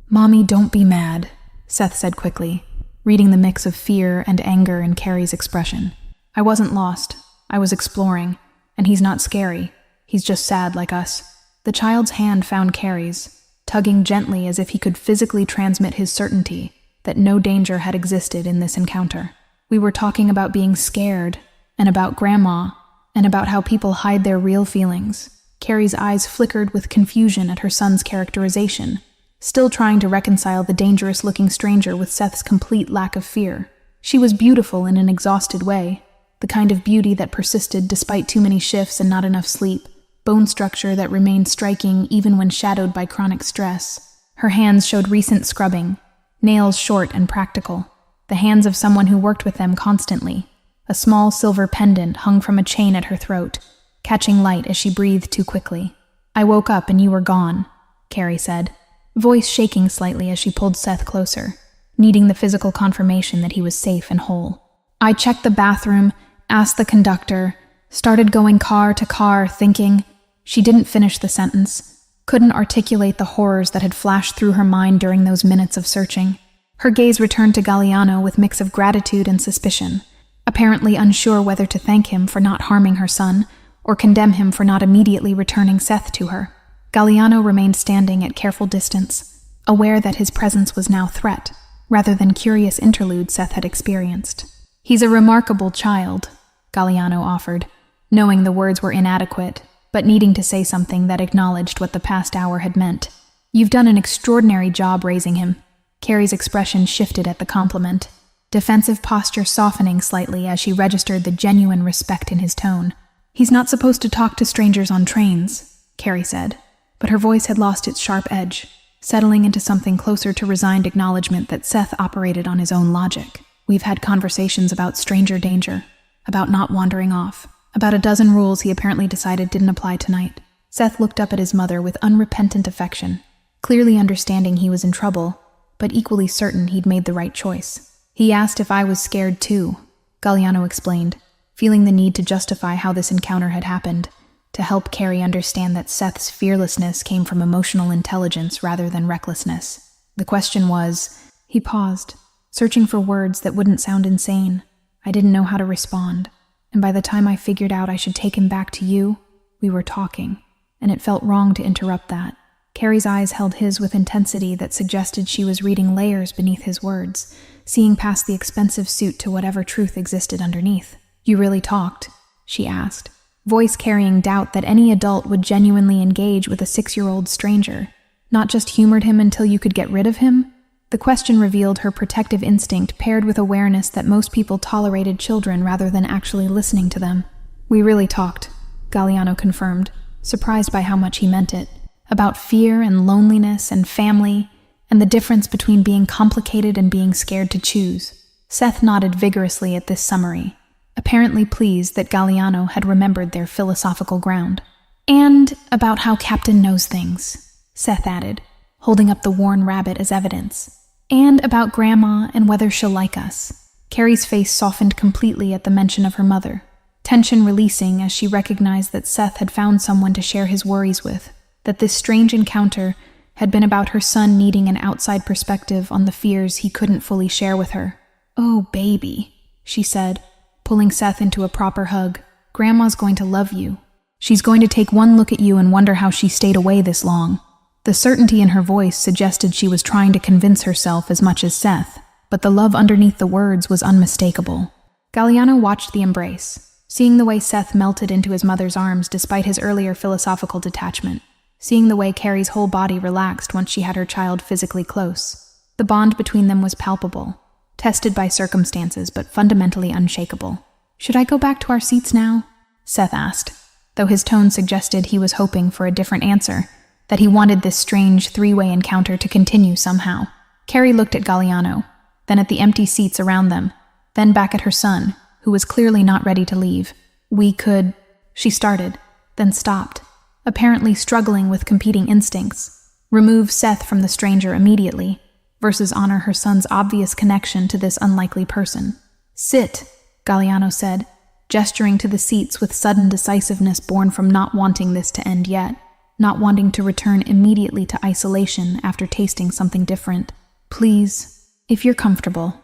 "Mommy, don't be mad," Seth said quickly, reading the mix of fear and anger in Carrie's expression. "I wasn't lost. I was exploring, and he's not scary. He's just sad like us." The child's hand found Carrie's, tugging gently as if he could physically transmit his certainty that no danger had existed in this encounter. "We were talking about being scared, and about Grandma, and about how people hide their real feelings." Carrie's eyes flickered with confusion at her son's characterization, still trying to reconcile the dangerous-looking stranger with Seth's complete lack of fear. She was beautiful in an exhausted way, the kind of beauty that persisted despite too many shifts and not enough sleep, bone structure that remained striking even when shadowed by chronic stress. Her hands showed recent scrubbing, nails short and practical, the hands of someone who worked with them constantly. A small silver pendant hung from a chain at her throat, catching light as she breathed too quickly. "I woke up and you were gone," Carrie said, voice shaking slightly as she pulled Seth closer, needing the physical confirmation that he was safe and whole. "I checked the bathroom, asked the conductor, started going car to car, thinking—" She didn't finish the sentence, couldn't articulate the horrors that had flashed through her mind during those minutes of searching. Her gaze returned to Galliano with mix of gratitude and suspicion, apparently unsure whether to thank him for not harming her son or condemn him for not immediately returning Seth to her. Galliano remained standing at careful distance, aware that his presence was now threat, rather than curious interlude Seth had experienced. "He's a remarkable child," Galliano offered, knowing the words were inadequate, but needing to say something that acknowledged what the past hour had meant. "You've done an extraordinary job raising him." Carrie's expression shifted at the compliment, defensive posture softening slightly as she registered the genuine respect in his tone. "He's not supposed to talk to strangers on trains," Carrie said, but her voice had lost its sharp edge, settling into something closer to resigned acknowledgement that Seth operated on his own logic. "We've had conversations about stranger danger, about not wandering off, about a dozen rules he apparently decided didn't apply tonight." Seth looked up at his mother with unrepentant affection, clearly understanding he was in trouble, but equally certain he'd made the right choice. "He asked if I was scared too," Galliano explained, feeling the need to justify how this encounter had happened, to help Carrie understand that Seth's fearlessness came from emotional intelligence rather than recklessness. The question was— He paused, searching for words that wouldn't sound insane. "I didn't know how to respond, and by the time I figured out I should take him back to you, we were talking." and it felt wrong to interrupt that. Carrie's eyes held his with intensity that suggested she was reading layers beneath his words, seeing past the expensive suit to whatever truth existed underneath. "You really talked?" she asked, voice carrying doubt that any adult would genuinely engage with a 6-year-old stranger. Not just humored him until you could get rid of him? The question revealed her protective instinct paired with awareness that most people tolerated children rather than actually listening to them. "We really talked," Galliano confirmed, surprised by how much he meant it. About fear and loneliness and family, and the difference between being complicated and being scared to choose. Seth nodded vigorously at this summary, apparently pleased that Galliano had remembered their philosophical ground. "And about how Captain knows things," Seth added, holding up the worn rabbit as evidence. "And about Grandma and whether she'll like us." Carrie's face softened completely at the mention of her mother, tension releasing as she recognized that Seth had found someone to share his worries with, that this strange encounter had been about her son needing an outside perspective on the fears he couldn't fully share with her. "Oh, baby," she said, pulling Seth into a proper hug. "Grandma's going to love you. She's going to take one look at you and wonder how she stayed away this long." The certainty in her voice suggested she was trying to convince herself as much as Seth, but the love underneath the words was unmistakable. Galliano watched the embrace, seeing the way Seth melted into his mother's arms despite his earlier philosophical detachment, seeing the way Carrie's whole body relaxed once she had her child physically close. The bond between them was palpable, tested by circumstances but fundamentally unshakable. "Should I go back to our seats now?" Seth asked, though his tone suggested he was hoping for a different answer, that he wanted this strange three-way encounter to continue somehow. Carrie looked at Galliano, then at the empty seats around them, then back at her son, who was clearly not ready to leave. "We could," she started, then stopped, apparently struggling with competing instincts. Remove Seth from the stranger immediately, versus honor her son's obvious connection to this unlikely person. "Sit," Galliano said, gesturing to the seats with sudden decisiveness born from not wanting this to end yet, not wanting to return immediately to isolation after tasting something different. "Please, if you're comfortable,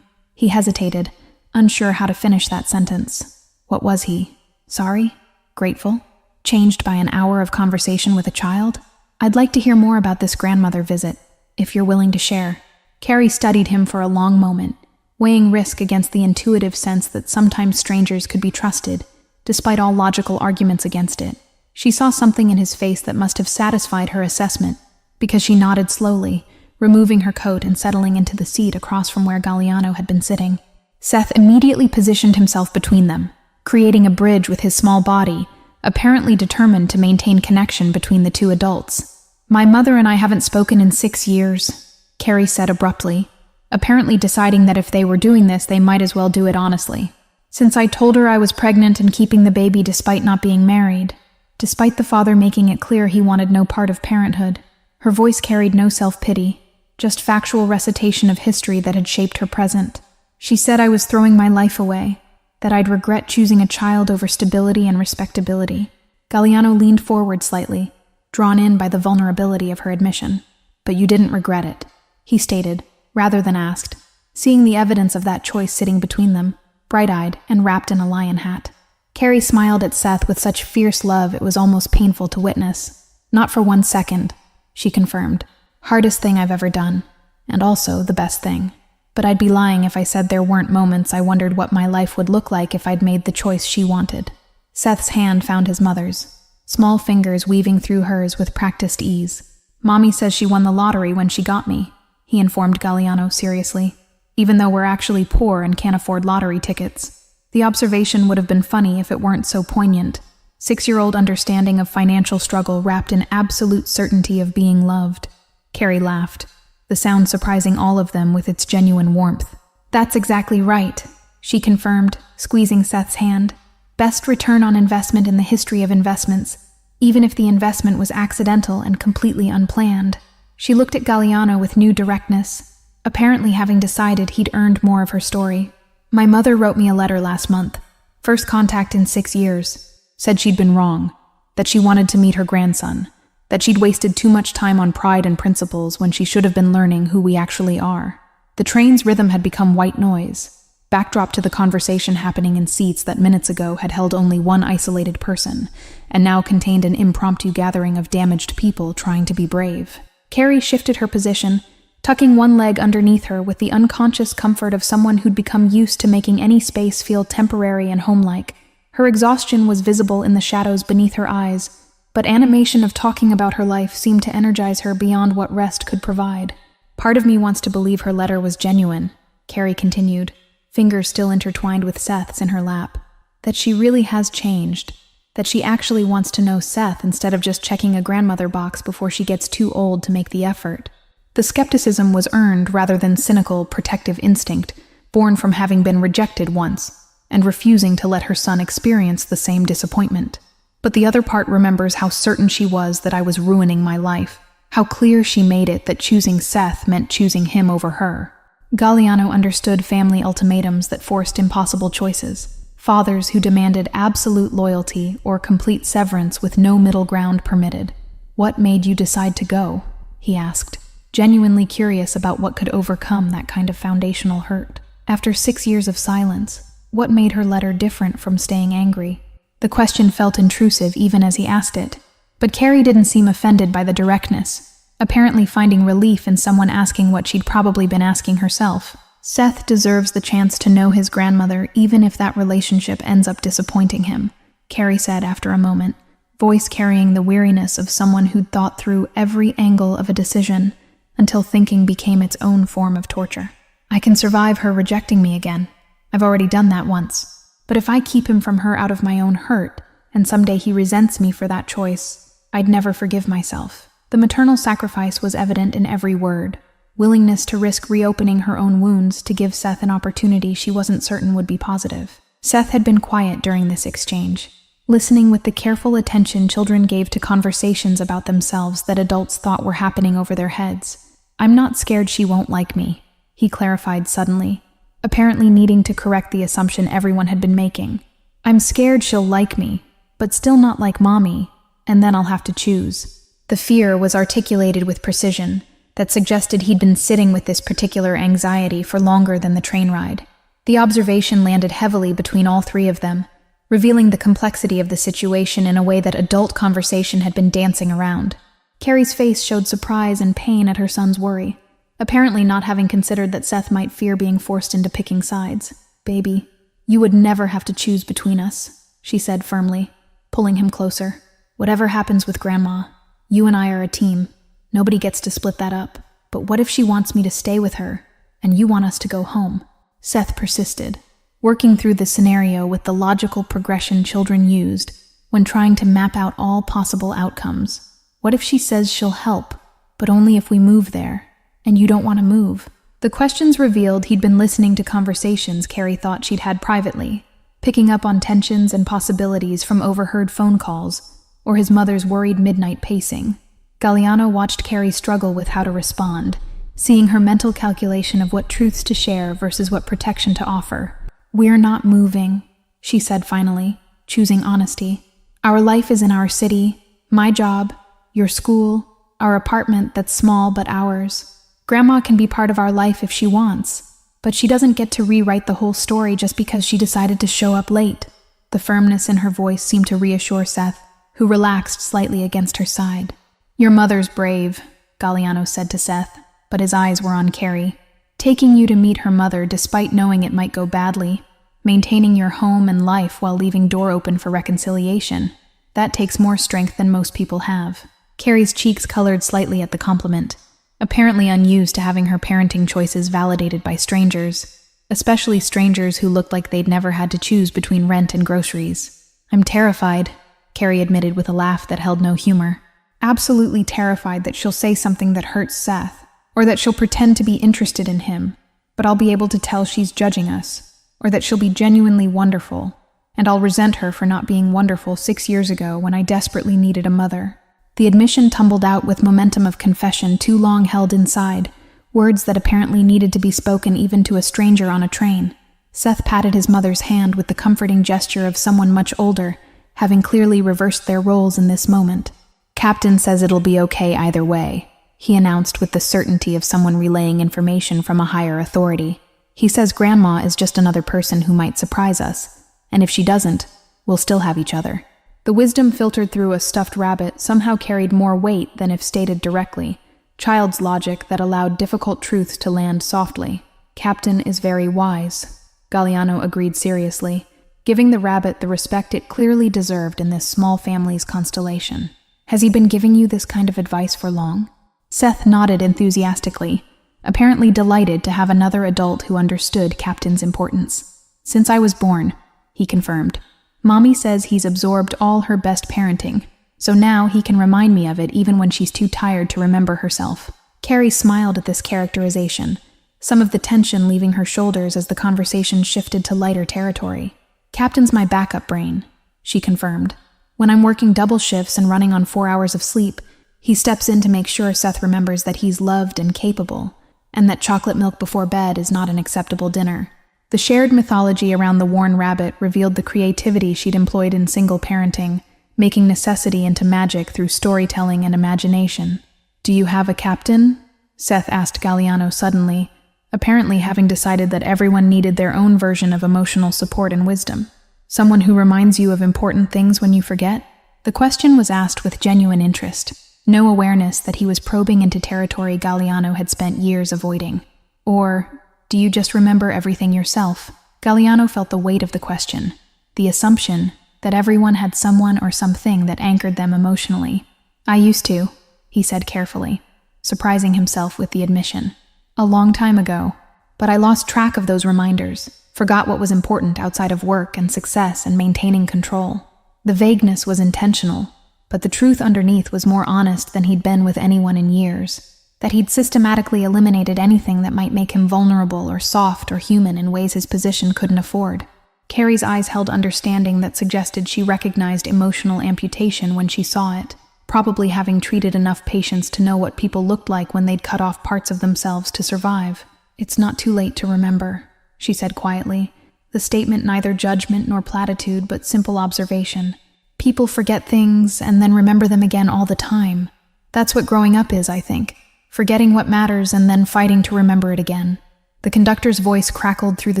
He hesitated, unsure how to finish that sentence. What was he? Sorry? Grateful? Changed by an hour of conversation with a child? "I'd like to hear more about this grandmother visit, if you're willing to share." Carrie studied him for a long moment, weighing risk against the intuitive sense that sometimes strangers could be trusted, despite all logical arguments against it. She saw something in his face that must have satisfied her assessment, because she nodded slowly, removing her coat and settling into the seat across from where Galliano had been sitting. Seth immediately positioned himself between them, creating a bridge with his small body, apparently determined to maintain connection between the two adults. "My mother and I haven't spoken in 6 years, Carrie said abruptly, apparently deciding that if they were doing this, they might as well do it honestly. "Since I told her I was pregnant and keeping the baby despite not being married, despite the father making it clear he wanted no part of parenthood." Her voice carried no self-pity, just factual recitation of history that had shaped her present. "She said I was throwing my life away, that I'd regret choosing a child over stability and respectability." Galliano leaned forward slightly, drawn in by the vulnerability of her admission. "But you didn't regret it," he stated, rather than asked, seeing the evidence of that choice sitting between them, bright-eyed and wrapped in a lion hat. Carrie smiled at Seth with such fierce love it was almost painful to witness. "Not for 1 second, she confirmed. "Hardest thing I've ever done, and also the best thing. But I'd be lying if I said there weren't moments I wondered what my life would look like if I'd made the choice she wanted." Seth's hand found his mother's, small fingers weaving through hers with practiced ease. "Mommy says she won the lottery when she got me," he informed Galliano seriously, "even though we're actually poor and can't afford lottery tickets." The observation would have been funny if it weren't so poignant. 6-year-old understanding of financial struggle wrapped in absolute certainty of being loved. Carrie laughed, the sound surprising all of them with its genuine warmth. "That's exactly right," she confirmed, squeezing Seth's hand. "Best return on investment in the history of investments, even if the investment was accidental and completely unplanned." She looked at Galliano with new directness, apparently having decided he'd earned more of her story. "My mother wrote me a letter last month, first contact in 6 years, said she'd been wrong, that she wanted to meet her grandson, that she'd wasted too much time on pride and principles when she should have been learning who we actually are." The train's rhythm had become white noise, backdrop to the conversation happening in seats that minutes ago had held only one isolated person, and now contained an impromptu gathering of damaged people trying to be brave. Carrie shifted her position, tucking one leg underneath her with the unconscious comfort of someone who'd become used to making any space feel temporary and homelike. Her exhaustion was visible in the shadows beneath her eyes, but animation of talking about her life seemed to energize her beyond what rest could provide. Part of me wants to believe her letter was genuine, Carrie continued, fingers still intertwined with Seth's in her lap. That she really has changed. That she actually wants to know Seth instead of just checking a grandmother box before she gets too old to make the effort. The skepticism was earned rather than cynical, protective instinct, born from having been rejected once, and refusing to let her son experience the same disappointment. But the other part remembers how certain she was that I was ruining my life, how clear she made it that choosing Seth meant choosing him over her. Galliano understood family ultimatums that forced impossible choices, fathers who demanded absolute loyalty or complete severance with no middle ground permitted. "What made you decide to go?" he asked, genuinely curious about what could overcome that kind of foundational hurt. After 6 years of silence, what made her letter different from staying angry? The question felt intrusive even as he asked it, but Carrie didn't seem offended by the directness, apparently finding relief in someone asking what she'd probably been asking herself. Seth deserves the chance to know his grandmother even if that relationship ends up disappointing him, Carrie said after a moment, voice carrying the weariness of someone who'd thought through every angle of a decision until thinking became its own form of torture. I can survive her rejecting me again. I've already done that once. But if I keep him from her out of my own hurt, and someday he resents me for that choice, I'd never forgive myself. The maternal sacrifice was evident in every word, willingness to risk reopening her own wounds to give Seth an opportunity she wasn't certain would be positive. Seth had been quiet during this exchange, listening with the careful attention children gave to conversations about themselves that adults thought were happening over their heads. "I'm not scared she won't like me," he clarified suddenly, apparently needing to correct the assumption everyone had been making. "I'm scared she'll like me, but still not like Mommy, and then I'll have to choose." The fear was articulated with precision that suggested he'd been sitting with this particular anxiety for longer than the train ride. The observation landed heavily between all three of them, revealing the complexity of the situation in a way that adult conversation had been dancing around. Carrie's face showed surprise and pain at her son's worry, apparently not having considered that Seth might fear being forced into picking sides. "Baby, you would never have to choose between us," she said firmly, pulling him closer. "Whatever happens with Grandma, you and I are a team. Nobody gets to split that up. But what if she wants me to stay with her, and you want us to go home?" Seth persisted, working through the scenario with the logical progression children used when trying to map out all possible outcomes. What if she says she'll help, but only if we move there, and you don't want to move? The questions revealed he'd been listening to conversations Carrie thought she'd had privately, picking up on tensions and possibilities from overheard phone calls or his mother's worried midnight pacing. Galliano watched Carrie struggle with how to respond, seeing her mental calculation of what truths to share versus what protection to offer. "We're not moving," she said finally, choosing honesty. "Our life is in our city, my job, your school, our apartment that's small but ours. Grandma can be part of our life if she wants, but she doesn't get to rewrite the whole story just because she decided to show up late." The firmness in her voice seemed to reassure Seth, who relaxed slightly against her side. "Your mother's brave," Galliano said to Seth, but his eyes were on Carrie. "Taking you to meet her mother despite knowing it might go badly, maintaining your home and life while leaving door open for reconciliation, that takes more strength than most people have." Carrie's cheeks colored slightly at the compliment, apparently unused to having her parenting choices validated by strangers, especially strangers who looked like they'd never had to choose between rent and groceries. "I'm terrified," Carrie admitted with a laugh that held no humor. "Absolutely terrified that she'll say something that hurts Seth, or that she'll pretend to be interested in him, but I'll be able to tell she's judging us, or that she'll be genuinely wonderful, and I'll resent her for not being wonderful 6 years ago when I desperately needed a mother." The admission tumbled out with momentum of confession too long held inside, words that apparently needed to be spoken even to a stranger on a train. Seth patted his mother's hand with the comforting gesture of someone much older, having clearly reversed their roles in this moment. "Captain says it'll be okay either way," he announced with the certainty of someone relaying information from a higher authority. He says Grandma is just another person who might surprise us, and if she doesn't, we'll still have each other. The wisdom filtered through a stuffed rabbit somehow carried more weight than if stated directly, child's logic that allowed difficult truths to land softly. Captain is very wise, Galliano agreed seriously, giving the rabbit the respect it clearly deserved in this small family's constellation. Has he been giving you this kind of advice for long? Seth nodded enthusiastically, apparently delighted to have another adult who understood Captain's importance. Since I was born, he confirmed. Mommy says he's absorbed all her best parenting, so now he can remind me of it even when she's too tired to remember herself. Carrie smiled at this characterization, some of the tension leaving her shoulders as the conversation shifted to lighter territory. Captain's my backup brain, she confirmed. When I'm working double shifts and running on 4 hours of sleep, he steps in to make sure Seth remembers that he's loved and capable, and that chocolate milk before bed is not an acceptable dinner. The shared mythology around the worn rabbit revealed the creativity she'd employed in single parenting, making necessity into magic through storytelling and imagination. Do you have a captain? Seth asked Galliano suddenly, apparently having decided that everyone needed their own version of emotional support and wisdom. Someone who reminds you of important things when you forget? The question was asked with genuine interest, no awareness that he was probing into territory Galliano had spent years avoiding. Or, do you just remember everything yourself? Galliano felt the weight of the question, the assumption that everyone had someone or something that anchored them emotionally. I used to, he said carefully, surprising himself with the admission. A long time ago, but I lost track of those reminders, forgot what was important outside of work and success and maintaining control. The vagueness was intentional, but the truth underneath was more honest than he'd been with anyone in years, that he'd systematically eliminated anything that might make him vulnerable or soft or human in ways his position couldn't afford. Carrie's eyes held understanding that suggested she recognized emotional amputation when she saw it, probably having treated enough patients to know what people looked like when they'd cut off parts of themselves to survive. It's not too late to remember, she said quietly, the statement neither judgment nor platitude but simple observation. People forget things and then remember them again all the time. That's what growing up is, I think. Forgetting what matters and then fighting to remember it again. The conductor's voice crackled through the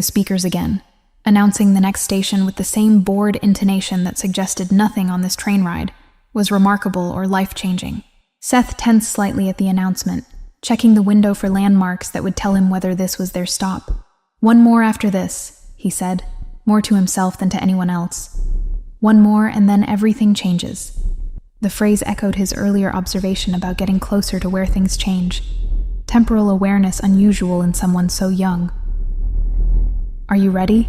speakers again, announcing the next station with the same bored intonation that suggested nothing on this train ride was remarkable or life-changing. Seth tensed slightly at the announcement, checking the window for landmarks that would tell him whether this was their stop. One more after this, he said, more to himself than to anyone else. One more and then everything changes. The phrase echoed his earlier observation about getting closer to where things change. Temporal awareness unusual in someone so young. Are you ready?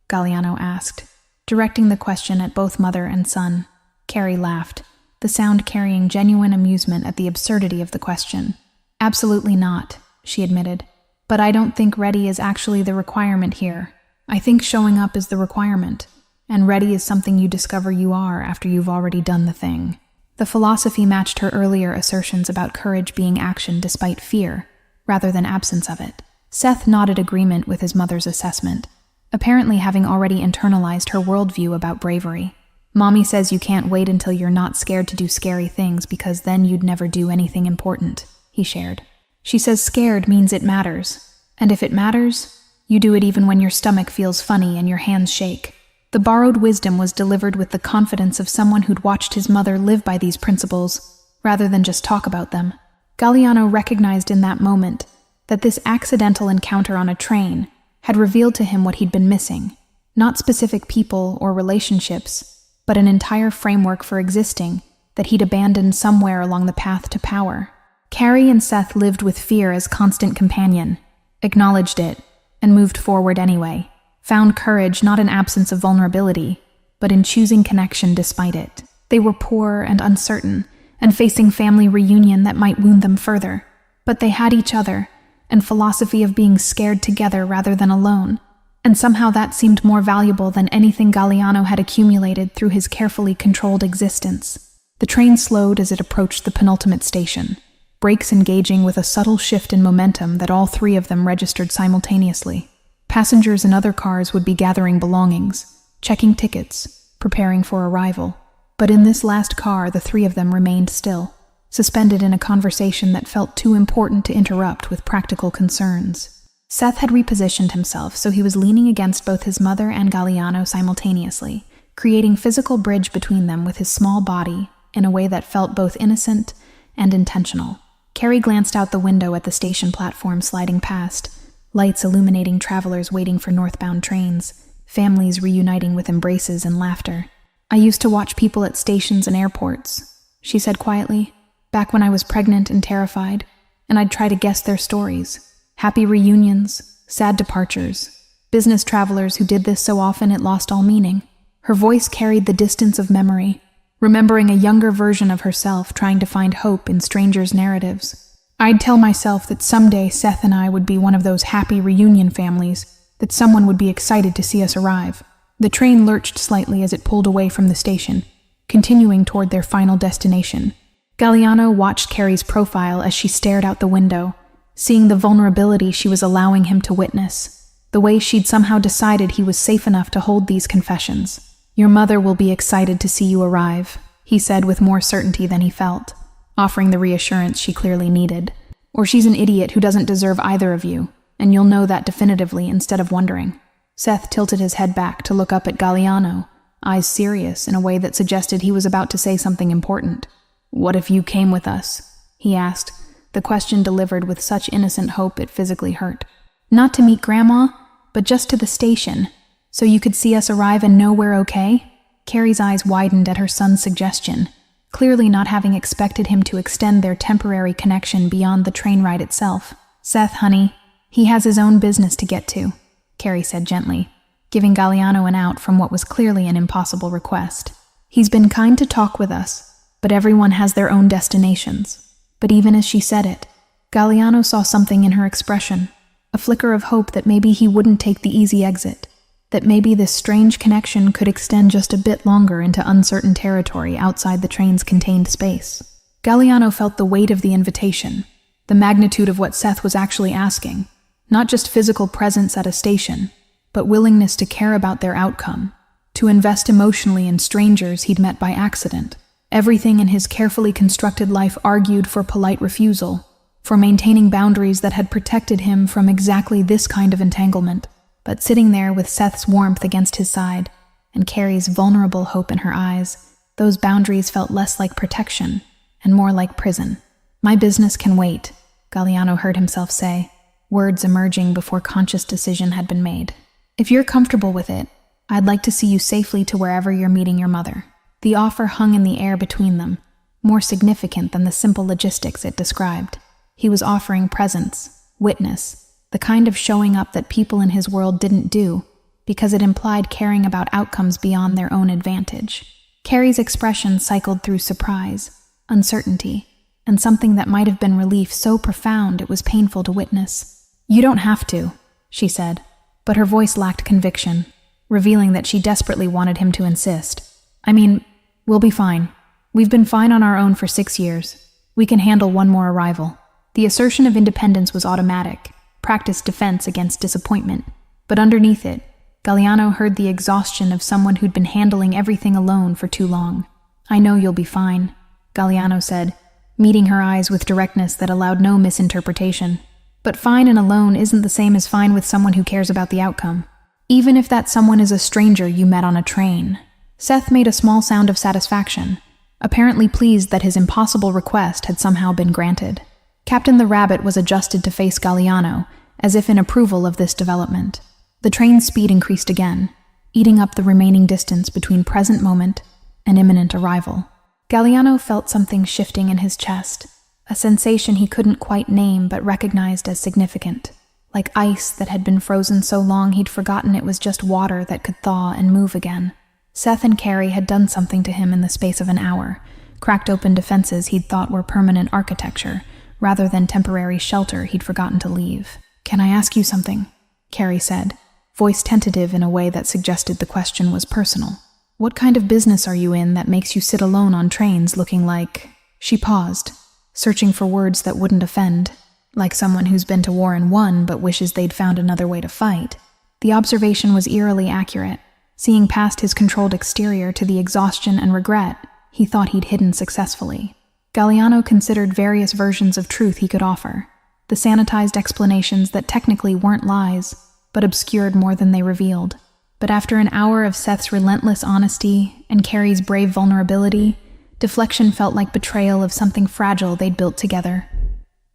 Galliano asked, directing the question at both mother and son. Carrie laughed, the sound carrying genuine amusement at the absurdity of the question. Absolutely not, she admitted. But I don't think ready is actually the requirement here. I think showing up is the requirement, and ready is something you discover you are after you've already done the thing. The philosophy matched her earlier assertions about courage being action despite fear, rather than absence of it. Seth nodded agreement with his mother's assessment, apparently having already internalized her worldview about bravery. Mommy says you can't wait until you're not scared to do scary things because then you'd never do anything important, he shared. She says scared means it matters, and if it matters, you do it even when your stomach feels funny and your hands shake. The borrowed wisdom was delivered with the confidence of someone who'd watched his mother live by these principles, rather than just talk about them. Galliano recognized in that moment that this accidental encounter on a train had revealed to him what he'd been missing, not specific people or relationships, but an entire framework for existing that he'd abandoned somewhere along the path to power. Carrie and Seth lived with fear as constant companion, acknowledged it, and moved forward anyway. Found courage not in absence of vulnerability, but in choosing connection despite it. They were poor and uncertain, and facing family reunion that might wound them further. But they had each other, and philosophy of being scared together rather than alone. And somehow that seemed more valuable than anything Galliano had accumulated through his carefully controlled existence. The train slowed as it approached the penultimate station, brakes engaging with a subtle shift in momentum that all three of them registered simultaneously. Passengers in other cars would be gathering belongings, checking tickets, preparing for arrival. But in this last car, the three of them remained still, suspended in a conversation that felt too important to interrupt with practical concerns. Seth had repositioned himself so he was leaning against both his mother and Galliano simultaneously, creating physical bridge between them with his small body in a way that felt both innocent and intentional. Carrie glanced out the window at the station platform sliding past, lights illuminating travelers waiting for northbound trains, families reuniting with embraces and laughter. "I used to watch people at stations and airports," she said quietly, "back when I was pregnant and terrified, and I'd try to guess their stories. Happy reunions, sad departures, business travelers who did this so often it lost all meaning." Her voice carried the distance of memory, remembering a younger version of herself trying to find hope in strangers' narratives. "I'd tell myself that someday Seth and I would be one of those happy reunion families, that someone would be excited to see us arrive." The train lurched slightly as it pulled away from the station, continuing toward their final destination. Galliano watched Carrie's profile as she stared out the window, seeing the vulnerability she was allowing him to witness, the way she'd somehow decided he was safe enough to hold these confessions. "Your mother will be excited to see you arrive," he said with more certainty than he felt, offering the reassurance she clearly needed. "Or she's an idiot who doesn't deserve either of you, and you'll know that definitively instead of wondering." Seth tilted his head back to look up at Galliano, eyes serious in a way that suggested he was about to say something important. "What if you came with us?" he asked, the question delivered with such innocent hope it physically hurt. "Not to meet Grandma, but just to the station, so you could see us arrive and know we're okay?" Carrie's eyes widened at her son's suggestion, clearly not having expected him to extend their temporary connection beyond the train ride itself. "Seth, honey, he has his own business to get to," Carrie said gently, giving Galliano an out from what was clearly an impossible request. "He's been kind to talk with us, but everyone has their own destinations." But even as she said it, Galliano saw something in her expression, a flicker of hope that maybe he wouldn't take the easy exit, that maybe this strange connection could extend just a bit longer into uncertain territory outside the train's contained space. Galliano felt the weight of the invitation, the magnitude of what Seth was actually asking, not just physical presence at a station, but willingness to care about their outcome, to invest emotionally in strangers he'd met by accident. Everything in his carefully constructed life argued for polite refusal, for maintaining boundaries that had protected him from exactly this kind of entanglement. But sitting there with Seth's warmth against his side and Carrie's vulnerable hope in her eyes, those boundaries felt less like protection and more like prison. "My business can wait," Galliano heard himself say, words emerging before conscious decision had been made. "If you're comfortable with it, I'd like to see you safely to wherever you're meeting your mother." The offer hung in the air between them, more significant than the simple logistics it described. He was offering presence, witness, the kind of showing up that people in his world didn't do, because it implied caring about outcomes beyond their own advantage. Carrie's expression cycled through surprise, uncertainty, and something that might have been relief so profound it was painful to witness. "You don't have to," she said, but her voice lacked conviction, revealing that she desperately wanted him to insist. "I mean, we'll be fine. We've been fine on our own for 6 years. We can handle one more arrival." The assertion of independence was automatic, practiced defense against disappointment, but underneath it, Galliano heard the exhaustion of someone who'd been handling everything alone for too long. "I know you'll be fine," Galliano said, meeting her eyes with directness that allowed no misinterpretation. But fine and alone isn't the same as fine with someone who cares about the outcome, even if that someone is a stranger you met on a train. Seth made a small sound of satisfaction, apparently pleased that his impossible request had somehow been granted. Captain the Rabbit was adjusted to face Galliano, as if in approval of this development. The train's speed increased again, eating up the remaining distance between present moment and imminent arrival. Galliano felt something shifting in his chest, a sensation he couldn't quite name but recognized as significant, like ice that had been frozen so long he'd forgotten it was just water that could thaw and move again. Seth and Carrie had done something to him in the space of an hour, cracked open defenses he'd thought were permanent architecture, rather than temporary shelter he'd forgotten to leave. "Can I ask you something?" Carrie said, voice tentative in a way that suggested the question was personal. "What kind of business are you in that makes you sit alone on trains looking like—" She paused, searching for words that wouldn't offend, like someone who's been to war and won but wishes they'd found another way to fight. The observation was eerily accurate. Seeing past his controlled exterior to the exhaustion and regret he thought he'd hidden successfully. Galliano considered various versions of truth he could offer, the sanitized explanations that technically weren't lies, but obscured more than they revealed. But after an hour of Seth's relentless honesty and Carrie's brave vulnerability, deflection felt like betrayal of something fragile they'd built together.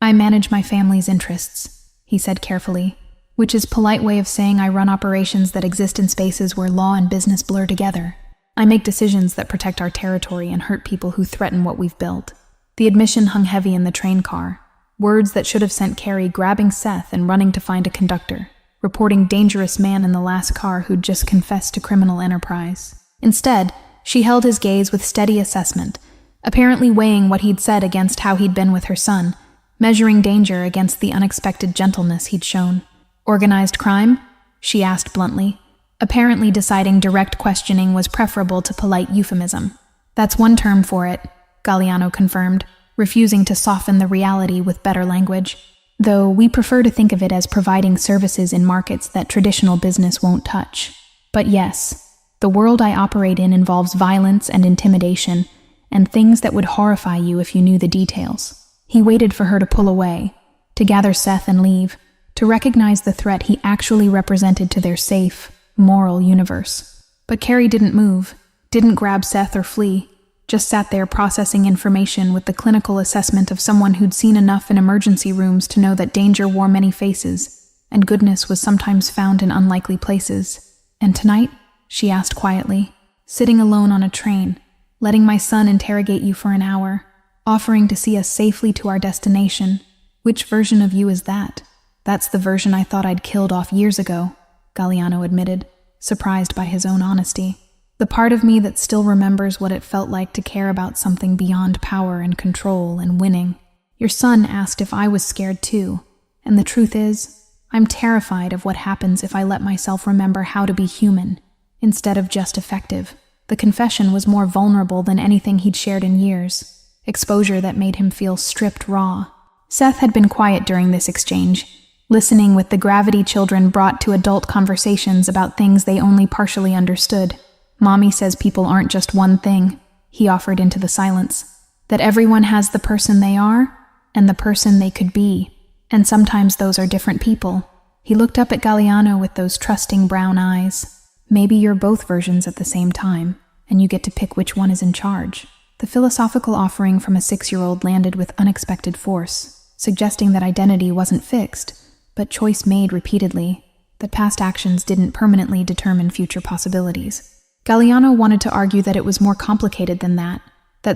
"I manage my family's interests," he said carefully, which is a polite way of saying I run operations that exist in spaces where law and business blur together. I make decisions that protect our territory and hurt people who threaten what we've built. The admission hung heavy in the train car, words that should have sent Carrie grabbing Seth and running to find a conductor, reporting dangerous man in the last car who'd just confessed to criminal enterprise. Instead, she held his gaze with steady assessment, apparently weighing what he'd said against how he'd been with her son, measuring danger against the unexpected gentleness he'd shown. "Organized crime?" she asked bluntly, apparently deciding direct questioning was preferable to polite euphemism. "That's one term for it," Galliano confirmed, refusing to soften the reality with better language. "Though we prefer to think of it as providing services in markets that traditional business won't touch. But yes, the world I operate in involves violence and intimidation, and things that would horrify you if you knew the details." He waited for her to pull away, to gather Seth and leave, to recognize the threat he actually represented to their safe, moral universe. But Carrie didn't move, didn't grab Seth or flee, just sat there processing information with the clinical assessment of someone who'd seen enough in emergency rooms to know that danger wore many faces, and goodness was sometimes found in unlikely places. "And tonight?" she asked quietly, "sitting alone on a train, letting my son interrogate you for an hour, offering to see us safely to our destination. Which version of you is that?" "That's the version I thought I'd killed off years ago," Galliano admitted, surprised by his own honesty. "The part of me that still remembers what it felt like to care about something beyond power and control and winning. Your son asked if I was scared too, and the truth is, I'm terrified of what happens if I let myself remember how to be human, instead of just effective." The confession was more vulnerable than anything he'd shared in years, exposure that made him feel stripped raw. Seth had been quiet during this exchange, listening with the gravity children brought to adult conversations about things they only partially understood. "Mommy says people aren't just one thing," he offered into the silence. "That everyone has the person they are and the person they could be, and sometimes those are different people." He looked up at Galliano with those trusting brown eyes. "Maybe you're both versions at the same time, and you get to pick which one is in charge." The philosophical offering from a 6-year-old landed with unexpected force, suggesting that identity wasn't fixed, but choice made repeatedly, that past actions didn't permanently determine future possibilities. Galliano wanted to argue that it was more complicated than that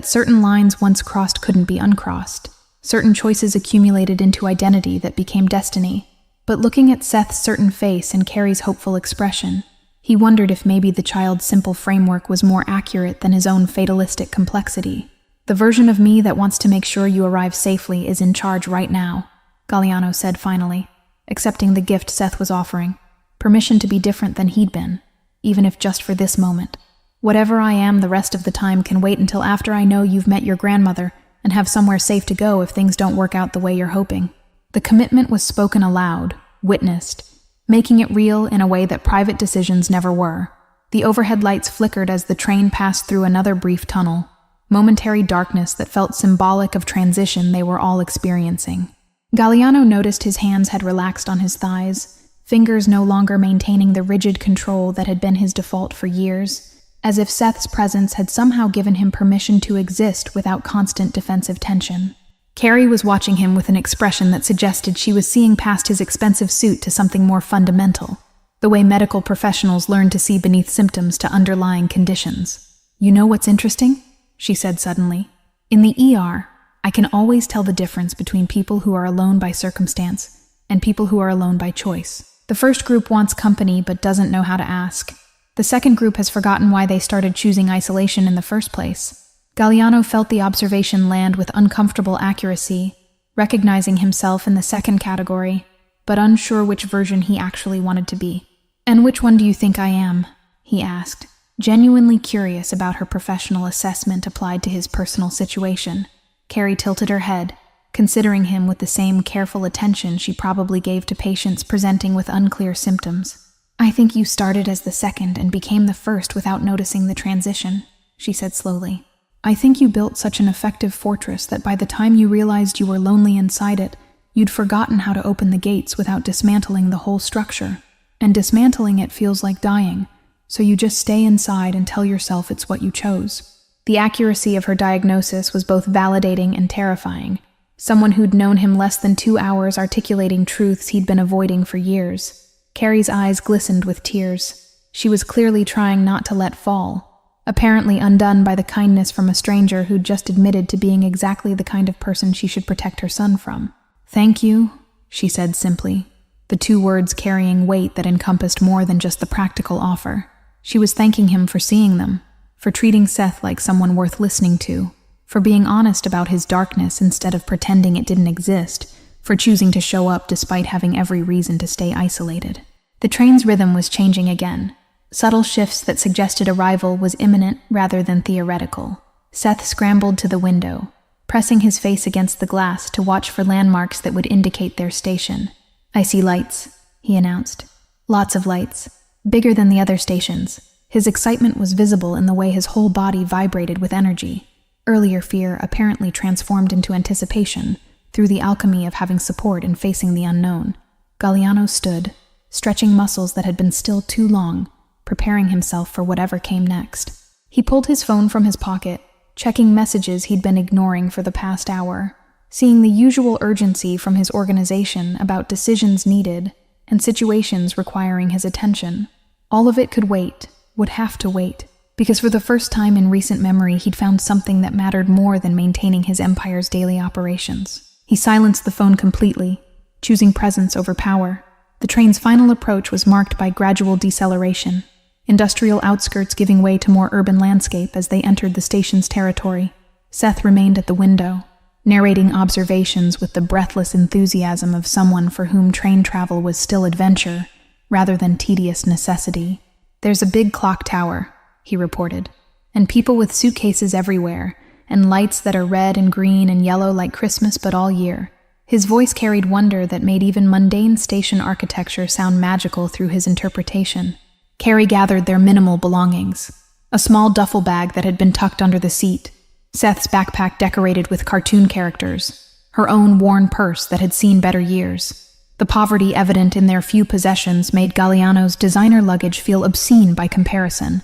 certain lines once crossed couldn't be uncrossed, certain choices accumulated into identity that became destiny. But looking at Seth's certain face and Carrie's hopeful expression, he wondered if maybe the child's simple framework was more accurate than his own fatalistic complexity. "The version of me that wants to make sure you arrive safely is in charge right now," Galliano said finally, accepting the gift Seth was offering, permission to be different than he'd been, even if just for this moment. "Whatever I am the rest of the time can wait until after I know you've met your grandmother and have somewhere safe to go if things don't work out the way you're hoping." The commitment was spoken aloud, witnessed, making it real in a way that private decisions never were. The overhead lights flickered as the train passed through another brief tunnel, momentary darkness that felt symbolic of transition they were all experiencing. Galliano noticed his hands had relaxed on his thighs, fingers no longer maintaining the rigid control that had been his default for years, as if Seth's presence had somehow given him permission to exist without constant defensive tension. Carrie was watching him with an expression that suggested she was seeing past his expensive suit to something more fundamental, the way medical professionals learn to see beneath symptoms to underlying conditions. "You know what's interesting?" she said suddenly. "In the ER, I can always tell the difference between people who are alone by circumstance and people who are alone by choice. The first group wants company but doesn't know how to ask. The second group has forgotten why they started choosing isolation in the first place." Galliano felt the observation land with uncomfortable accuracy, recognizing himself in the second category, but unsure which version he actually wanted to be. "And which one do you think I am?" he asked, genuinely curious about her professional assessment applied to his personal situation. Carrie tilted her head, considering him with the same careful attention she probably gave to patients presenting with unclear symptoms. "I think you started as the second and became the first without noticing the transition," she said slowly. "I think you built such an effective fortress that by the time you realized you were lonely inside it, You'd forgotten how to open the gates without dismantling the whole structure. And dismantling it feels like dying, so you just stay inside and tell yourself it's what you chose. The accuracy of her diagnosis was both validating and terrifying. Someone who'd known him less than 2 hours articulating truths he'd been avoiding for years. Carrie's eyes glistened with tears. She was clearly trying not to let fall, apparently undone by the kindness from a stranger who'd just admitted to being exactly the kind of person she should protect her son from. "Thank you," she said simply, the 2 words carrying weight that encompassed more than just the practical offer. She was thanking him for seeing them, for treating Seth like someone worth listening to, for being honest about his darkness instead of pretending it didn't exist, for choosing to show up despite having every reason to stay isolated. The train's rhythm was changing again. Subtle shifts that suggested arrival was imminent rather than theoretical. Seth scrambled to the window, pressing his face against the glass to watch for landmarks that would indicate their station. "I see lights," he announced. "Lots of lights. Bigger than the other stations." His excitement was visible in the way his whole body vibrated with energy. Earlier fear apparently transformed into anticipation through the alchemy of having support and facing the unknown. Galliano stood, stretching muscles that had been still too long, preparing himself for whatever came next. He pulled his phone from his pocket, checking messages he'd been ignoring for the past hour, seeing the usual urgency from his organization about decisions needed and situations requiring his attention. All of it could wait, would have to wait, because for the first time in recent memory he'd found something that mattered more than maintaining his empire's daily operations. He silenced the phone completely, choosing presence over power. The train's final approach was marked by gradual deceleration, industrial outskirts giving way to more urban landscape as they entered the station's territory. Seth remained at the window, narrating observations with the breathless enthusiasm of someone for whom train travel was still adventure, rather than tedious necessity. "There's a big clock tower," he reported, "and people with suitcases everywhere, and lights that are red and green and yellow like Christmas but all year." His voice carried wonder that made even mundane station architecture sound magical through his interpretation. Carrie gathered their minimal belongings. A small duffel bag that had been tucked under the seat, Seth's backpack decorated with cartoon characters, her own worn purse that had seen better years. The poverty evident in their few possessions made Galliano's designer luggage feel obscene by comparison,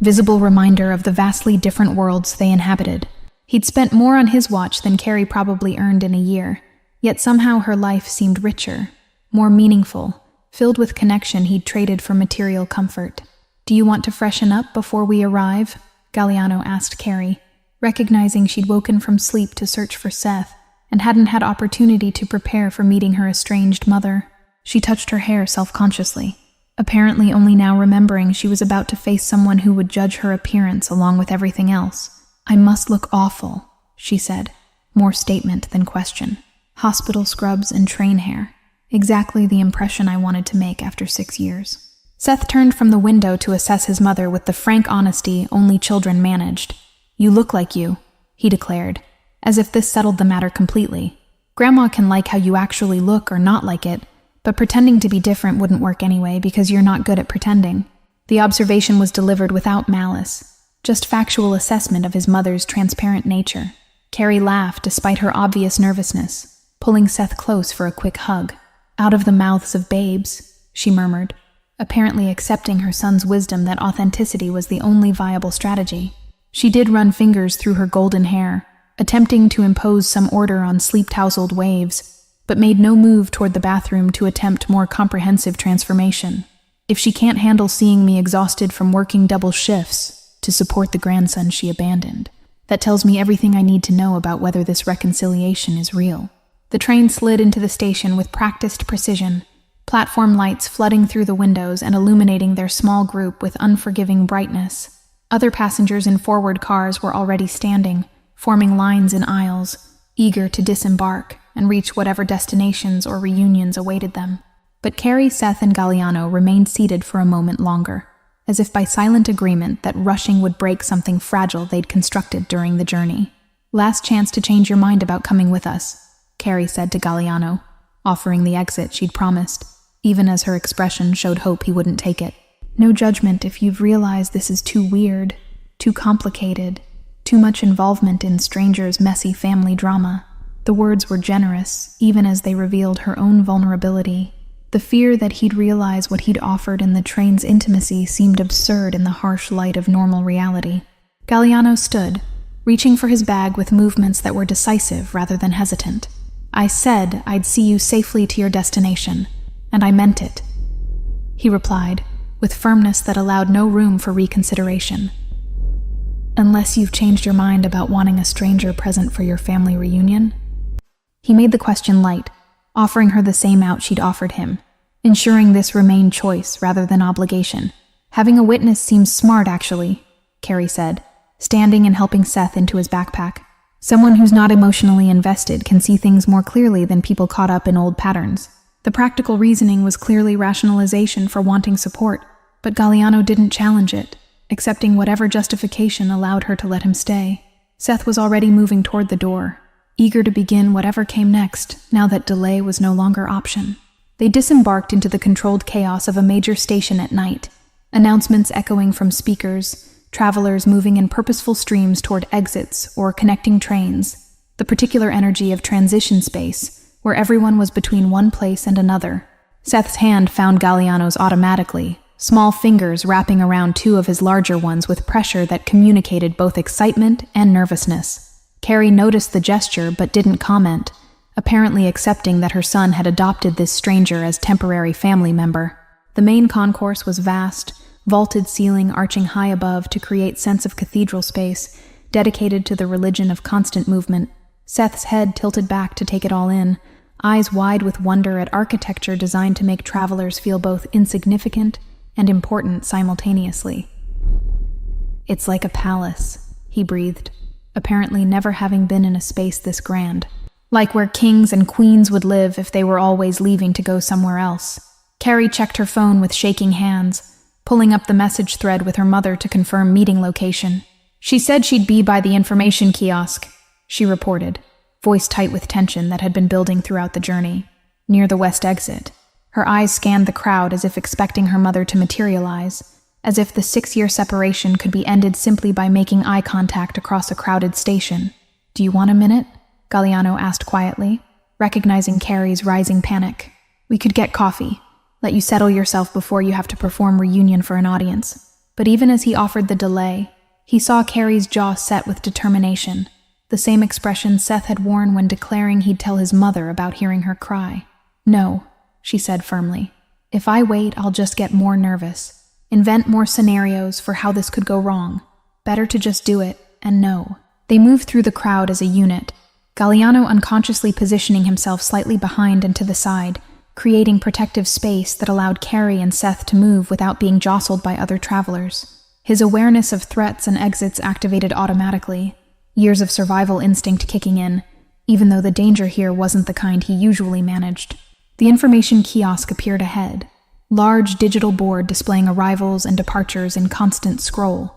visible reminder of the vastly different worlds they inhabited. He'd spent more on his watch than Carrie probably earned in a year, yet somehow her life seemed richer, more meaningful, filled with connection he'd traded for material comfort. "Do you want to freshen up before we arrive?" Galliano asked Carrie, recognizing she'd woken from sleep to search for Seth and hadn't had opportunity to prepare for meeting her estranged mother. She touched her hair self-consciously, apparently only now remembering she was about to face someone who would judge her appearance along with everything else. "I must look awful," she said, more statement than question. "Hospital scrubs and train hair. Exactly the impression I wanted to make after 6 years." Seth turned from the window to assess his mother with the frank honesty only children managed. "You look like you," he declared, as if this settled the matter completely. "Grandma can like how you actually look or not like it, but pretending to be different wouldn't work anyway because you're not good at pretending." The observation was delivered without malice, just factual assessment of his mother's transparent nature. Carrie laughed despite her obvious nervousness, pulling Seth close for a quick hug. "Out of the mouths of babes," she murmured, apparently accepting her son's wisdom that authenticity was the only viable strategy. She did run fingers through her golden hair, attempting to impose some order on sleep-tousled waves, but made no move toward the bathroom to attempt more comprehensive transformation. "If she can't handle seeing me exhausted from working double shifts to support the grandson she abandoned, that tells me everything I need to know about whether this reconciliation is real." The train slid into the station with practiced precision, platform lights flooding through the windows and illuminating their small group with unforgiving brightness. Other passengers in forward cars were already standing, forming lines in aisles, eager to disembark and reach whatever destinations or reunions awaited them. But Carrie, Seth, and Galliano remained seated for a moment longer, as if by silent agreement that rushing would break something fragile they'd constructed during the journey. "Last chance to change your mind about coming with us," Carrie said to Galliano, offering the exit she'd promised, even as her expression showed hope he wouldn't take it. "No judgment if you've realized this is too weird, too complicated, too much involvement in strangers' messy family drama. The words were generous, even as they revealed her own vulnerability. The fear that he'd realize what he'd offered in the train's intimacy seemed absurd in the harsh light of normal reality. Galliano stood, reaching for his bag with movements that were decisive rather than hesitant. "I said I'd see you safely to your destination, and I meant it," he replied, with firmness that allowed no room for reconsideration. "Unless you've changed your mind about wanting a stranger present for your family reunion?" He made the question light, offering her the same out she'd offered him, ensuring this remained choice rather than obligation. "Having a witness seems smart, actually," Carrie said, standing and helping Seth into his backpack. "Someone who's not emotionally invested can see things more clearly than people caught up in old patterns." The practical reasoning was clearly rationalization for wanting support, but Galliano didn't challenge it, accepting whatever justification allowed her to let him stay. Seth was already moving toward the door, eager to begin whatever came next, now that delay was no longer option. They disembarked into the controlled chaos of a major station at night, announcements echoing from speakers, travelers moving in purposeful streams toward exits or connecting trains, the particular energy of transition space, where everyone was between one place and another. Seth's hand found Galliano's automatically, small fingers wrapping around two of his larger ones with pressure that communicated both excitement and nervousness. Carrie noticed the gesture but didn't comment, apparently accepting that her son had adopted this stranger as temporary family member. The main concourse was vast, vaulted ceiling arching high above to create sense of cathedral space, dedicated to the religion of constant movement. Seth's head tilted back to take it all in, eyes wide with wonder at architecture designed to make travelers feel both insignificant and important simultaneously. "It's like a palace," he breathed, apparently never having been in a space this grand. "Like where kings and queens would live if they were always leaving to go somewhere else." Carrie checked her phone with shaking hands, pulling up the message thread with her mother to confirm meeting location. "She said she'd be by the information kiosk," she reported, voice tight with tension that had been building throughout the journey, near the west exit. Her eyes scanned the crowd as if expecting her mother to materialize, as if the 6-year separation could be ended simply by making eye contact across a crowded station. "Do you want a minute?" Galliano asked quietly, recognizing Carrie's rising panic. "We could get coffee, let you settle yourself before you have to perform reunion for an audience." But even as he offered the delay, he saw Carrie's jaw set with determination, the same expression Seth had worn when declaring he'd tell his mother about hearing her cry. "No," she said firmly. "If I wait, I'll just get more nervous, invent more scenarios for how this could go wrong. Better to just do it and know." They moved through the crowd as a unit, Galliano unconsciously positioning himself slightly behind and to the side, creating protective space that allowed Carrie and Seth to move without being jostled by other travelers. His awareness of threats and exits activated automatically, years of survival instinct kicking in, even though the danger here wasn't the kind he usually managed. The information kiosk appeared ahead, large digital board displaying arrivals and departures in constant scroll,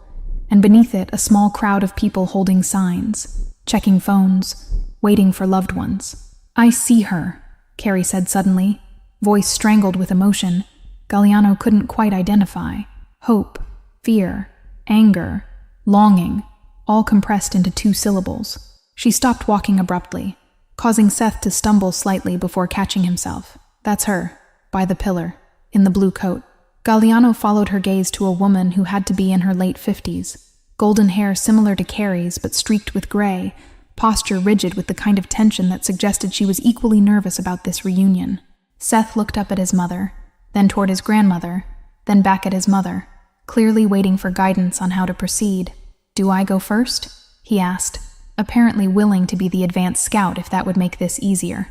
and beneath it a small crowd of people holding signs, checking phones, waiting for loved ones. "I see her," Carrie said suddenly, voice strangled with emotion Galliano couldn't quite identify. Hope, fear, anger, longing, all compressed into 2 syllables. She stopped walking abruptly, causing Seth to stumble slightly before catching himself. "That's her, by the pillar, in the blue coat." Galliano followed her gaze to a woman who had to be in her late 50s, golden hair similar to Carrie's but streaked with gray, posture rigid with the kind of tension that suggested she was equally nervous about this reunion. Seth looked up at his mother, then toward his grandmother, then back at his mother, clearly waiting for guidance on how to proceed. "Do I go first?" he asked, apparently willing to be the advanced scout if that would make this easier.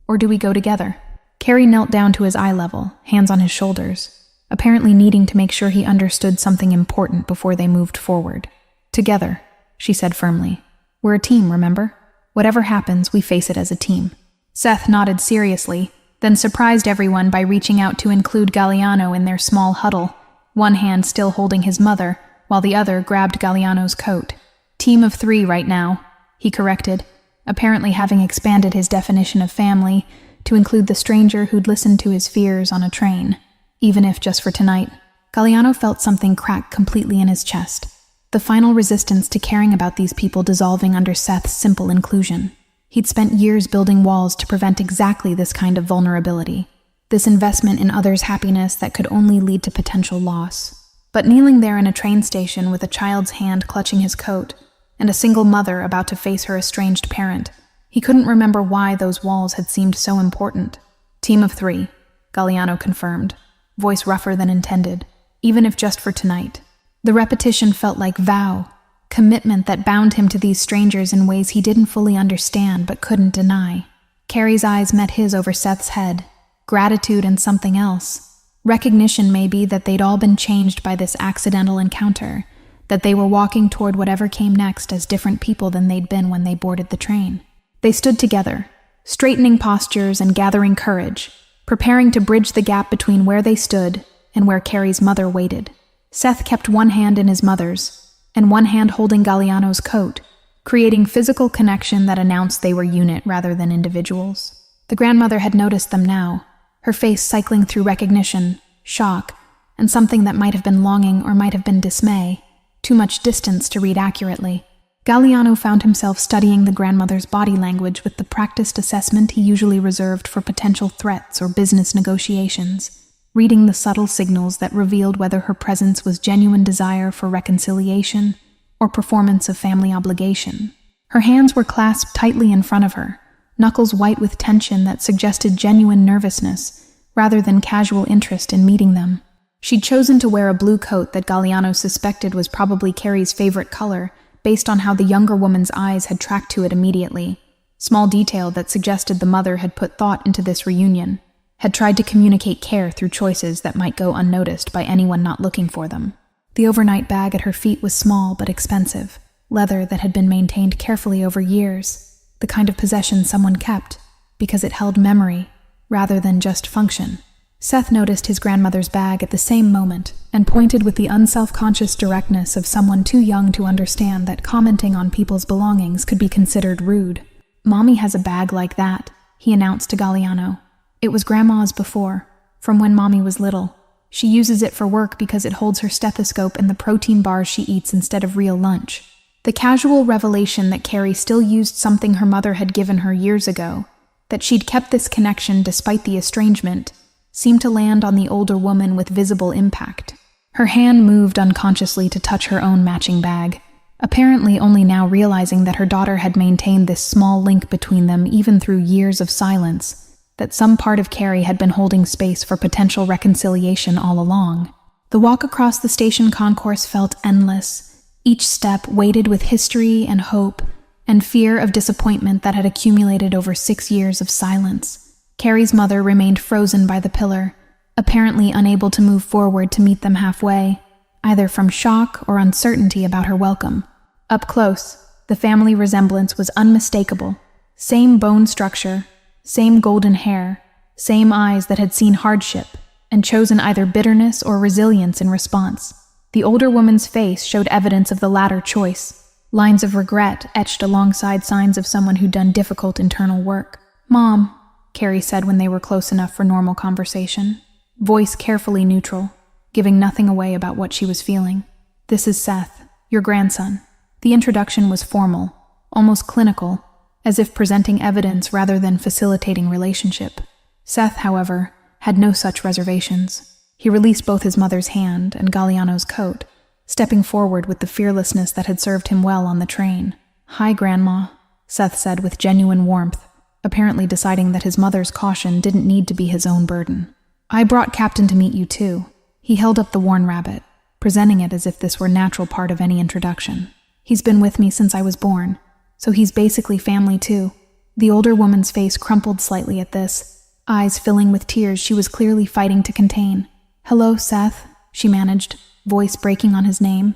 "Or do we go together?" Carrie knelt down to his eye level, hands on his shoulders, apparently needing to make sure he understood something important before they moved forward. "Together," she said firmly. "We're a team, remember? Whatever happens, we face it as a team." Seth nodded seriously, then surprised everyone by reaching out to include Galliano in their small huddle, one hand still holding his mother, while the other grabbed Galliano's coat. "Team of 3 right now," he corrected, apparently having expanded his definition of family to include the stranger who'd listened to his fears on a train. Even if just for tonight, Galliano felt something crack completely in his chest. The final resistance to caring about these people dissolving under Seth's simple inclusion. He'd spent years building walls to prevent exactly this kind of vulnerability, this investment in others' happiness that could only lead to potential loss. But kneeling there in a train station with a child's hand clutching his coat, and a single mother about to face her estranged parent, he couldn't remember why those walls had seemed so important. "Team of 3, Galliano confirmed, voice rougher than intended, even if just for tonight. The repetition felt like vow, commitment that bound him to these strangers in ways he didn't fully understand but couldn't deny. Carrie's eyes met his over Seth's head, gratitude and something else. Recognition maybe that they'd all been changed by this accidental encounter, that they were walking toward whatever came next as different people than they'd been when they boarded the train. They stood together, straightening postures and gathering courage, preparing to bridge the gap between where they stood and where Carrie's mother waited. Seth kept one hand in his mother's, and one hand holding Galliano's coat, creating physical connection that announced they were unit rather than individuals. The grandmother had noticed them now, her face cycling through recognition, shock, and something that might have been longing or might have been dismay, too much distance to read accurately. Galliano found himself studying the grandmother's body language with the practiced assessment he usually reserved for potential threats or business negotiations, reading the subtle signals that revealed whether her presence was genuine desire for reconciliation or performance of family obligation. Her hands were clasped tightly in front of her, knuckles white with tension that suggested genuine nervousness rather than casual interest in meeting them. She'd chosen to wear a blue coat that Galliano suspected was probably Carrie's favorite color based on how the younger woman's eyes had tracked to it immediately. Small detail that suggested the mother had put thought into this reunion, had tried to communicate care through choices that might go unnoticed by anyone not looking for them. The overnight bag at her feet was small but expensive, leather that had been maintained carefully over years, the kind of possession someone kept because it held memory rather than just function. Seth noticed his grandmother's bag at the same moment and pointed with the unself-conscious directness of someone too young to understand that commenting on people's belongings could be considered rude. "Mommy has a bag like that," he announced to Galliano. "It was Grandma's before, from when Mommy was little. She uses it for work because it holds her stethoscope and the protein bars she eats instead of real lunch." The casual revelation that Carrie still used something her mother had given her years ago, that she'd kept this connection despite the estrangement, seemed to land on the older woman with visible impact. Her hand moved unconsciously to touch her own matching bag, apparently only now realizing that her daughter had maintained this small link between them even through years of silence, that some part of Carrie had been holding space for potential reconciliation all along. The walk across the station concourse felt endless, each step weighted with history and hope and fear of disappointment that had accumulated over 6 years of silence. Carrie's mother remained frozen by the pillar, apparently unable to move forward to meet them halfway, either from shock or uncertainty about her welcome. Up close, the family resemblance was unmistakable. Same bone structure, same golden hair, same eyes that had seen hardship and chosen either bitterness or resilience in response. The older woman's face showed evidence of the latter choice, lines of regret etched alongside signs of someone who'd done difficult internal work. "Mom," Carrie said when they were close enough for normal conversation, voice carefully neutral, giving nothing away about what she was feeling. "This is Seth, your grandson." The introduction was formal, almost clinical, as if presenting evidence rather than facilitating relationship. Seth, however, had no such reservations. He released both his mother's hand and Galliano's coat, stepping forward with the fearlessness that had served him well on the train. "Hi, Grandma," Seth said with genuine warmth, apparently deciding that his mother's caution didn't need to be his own burden. "I brought Captain to meet you too." He held up the worn rabbit, presenting it as if this were a natural part of any introduction. "He's been with me since I was born, so he's basically family too." The older woman's face crumpled slightly at this, eyes filling with tears she was clearly fighting to contain. "Hello, Seth," she managed, voice breaking on his name.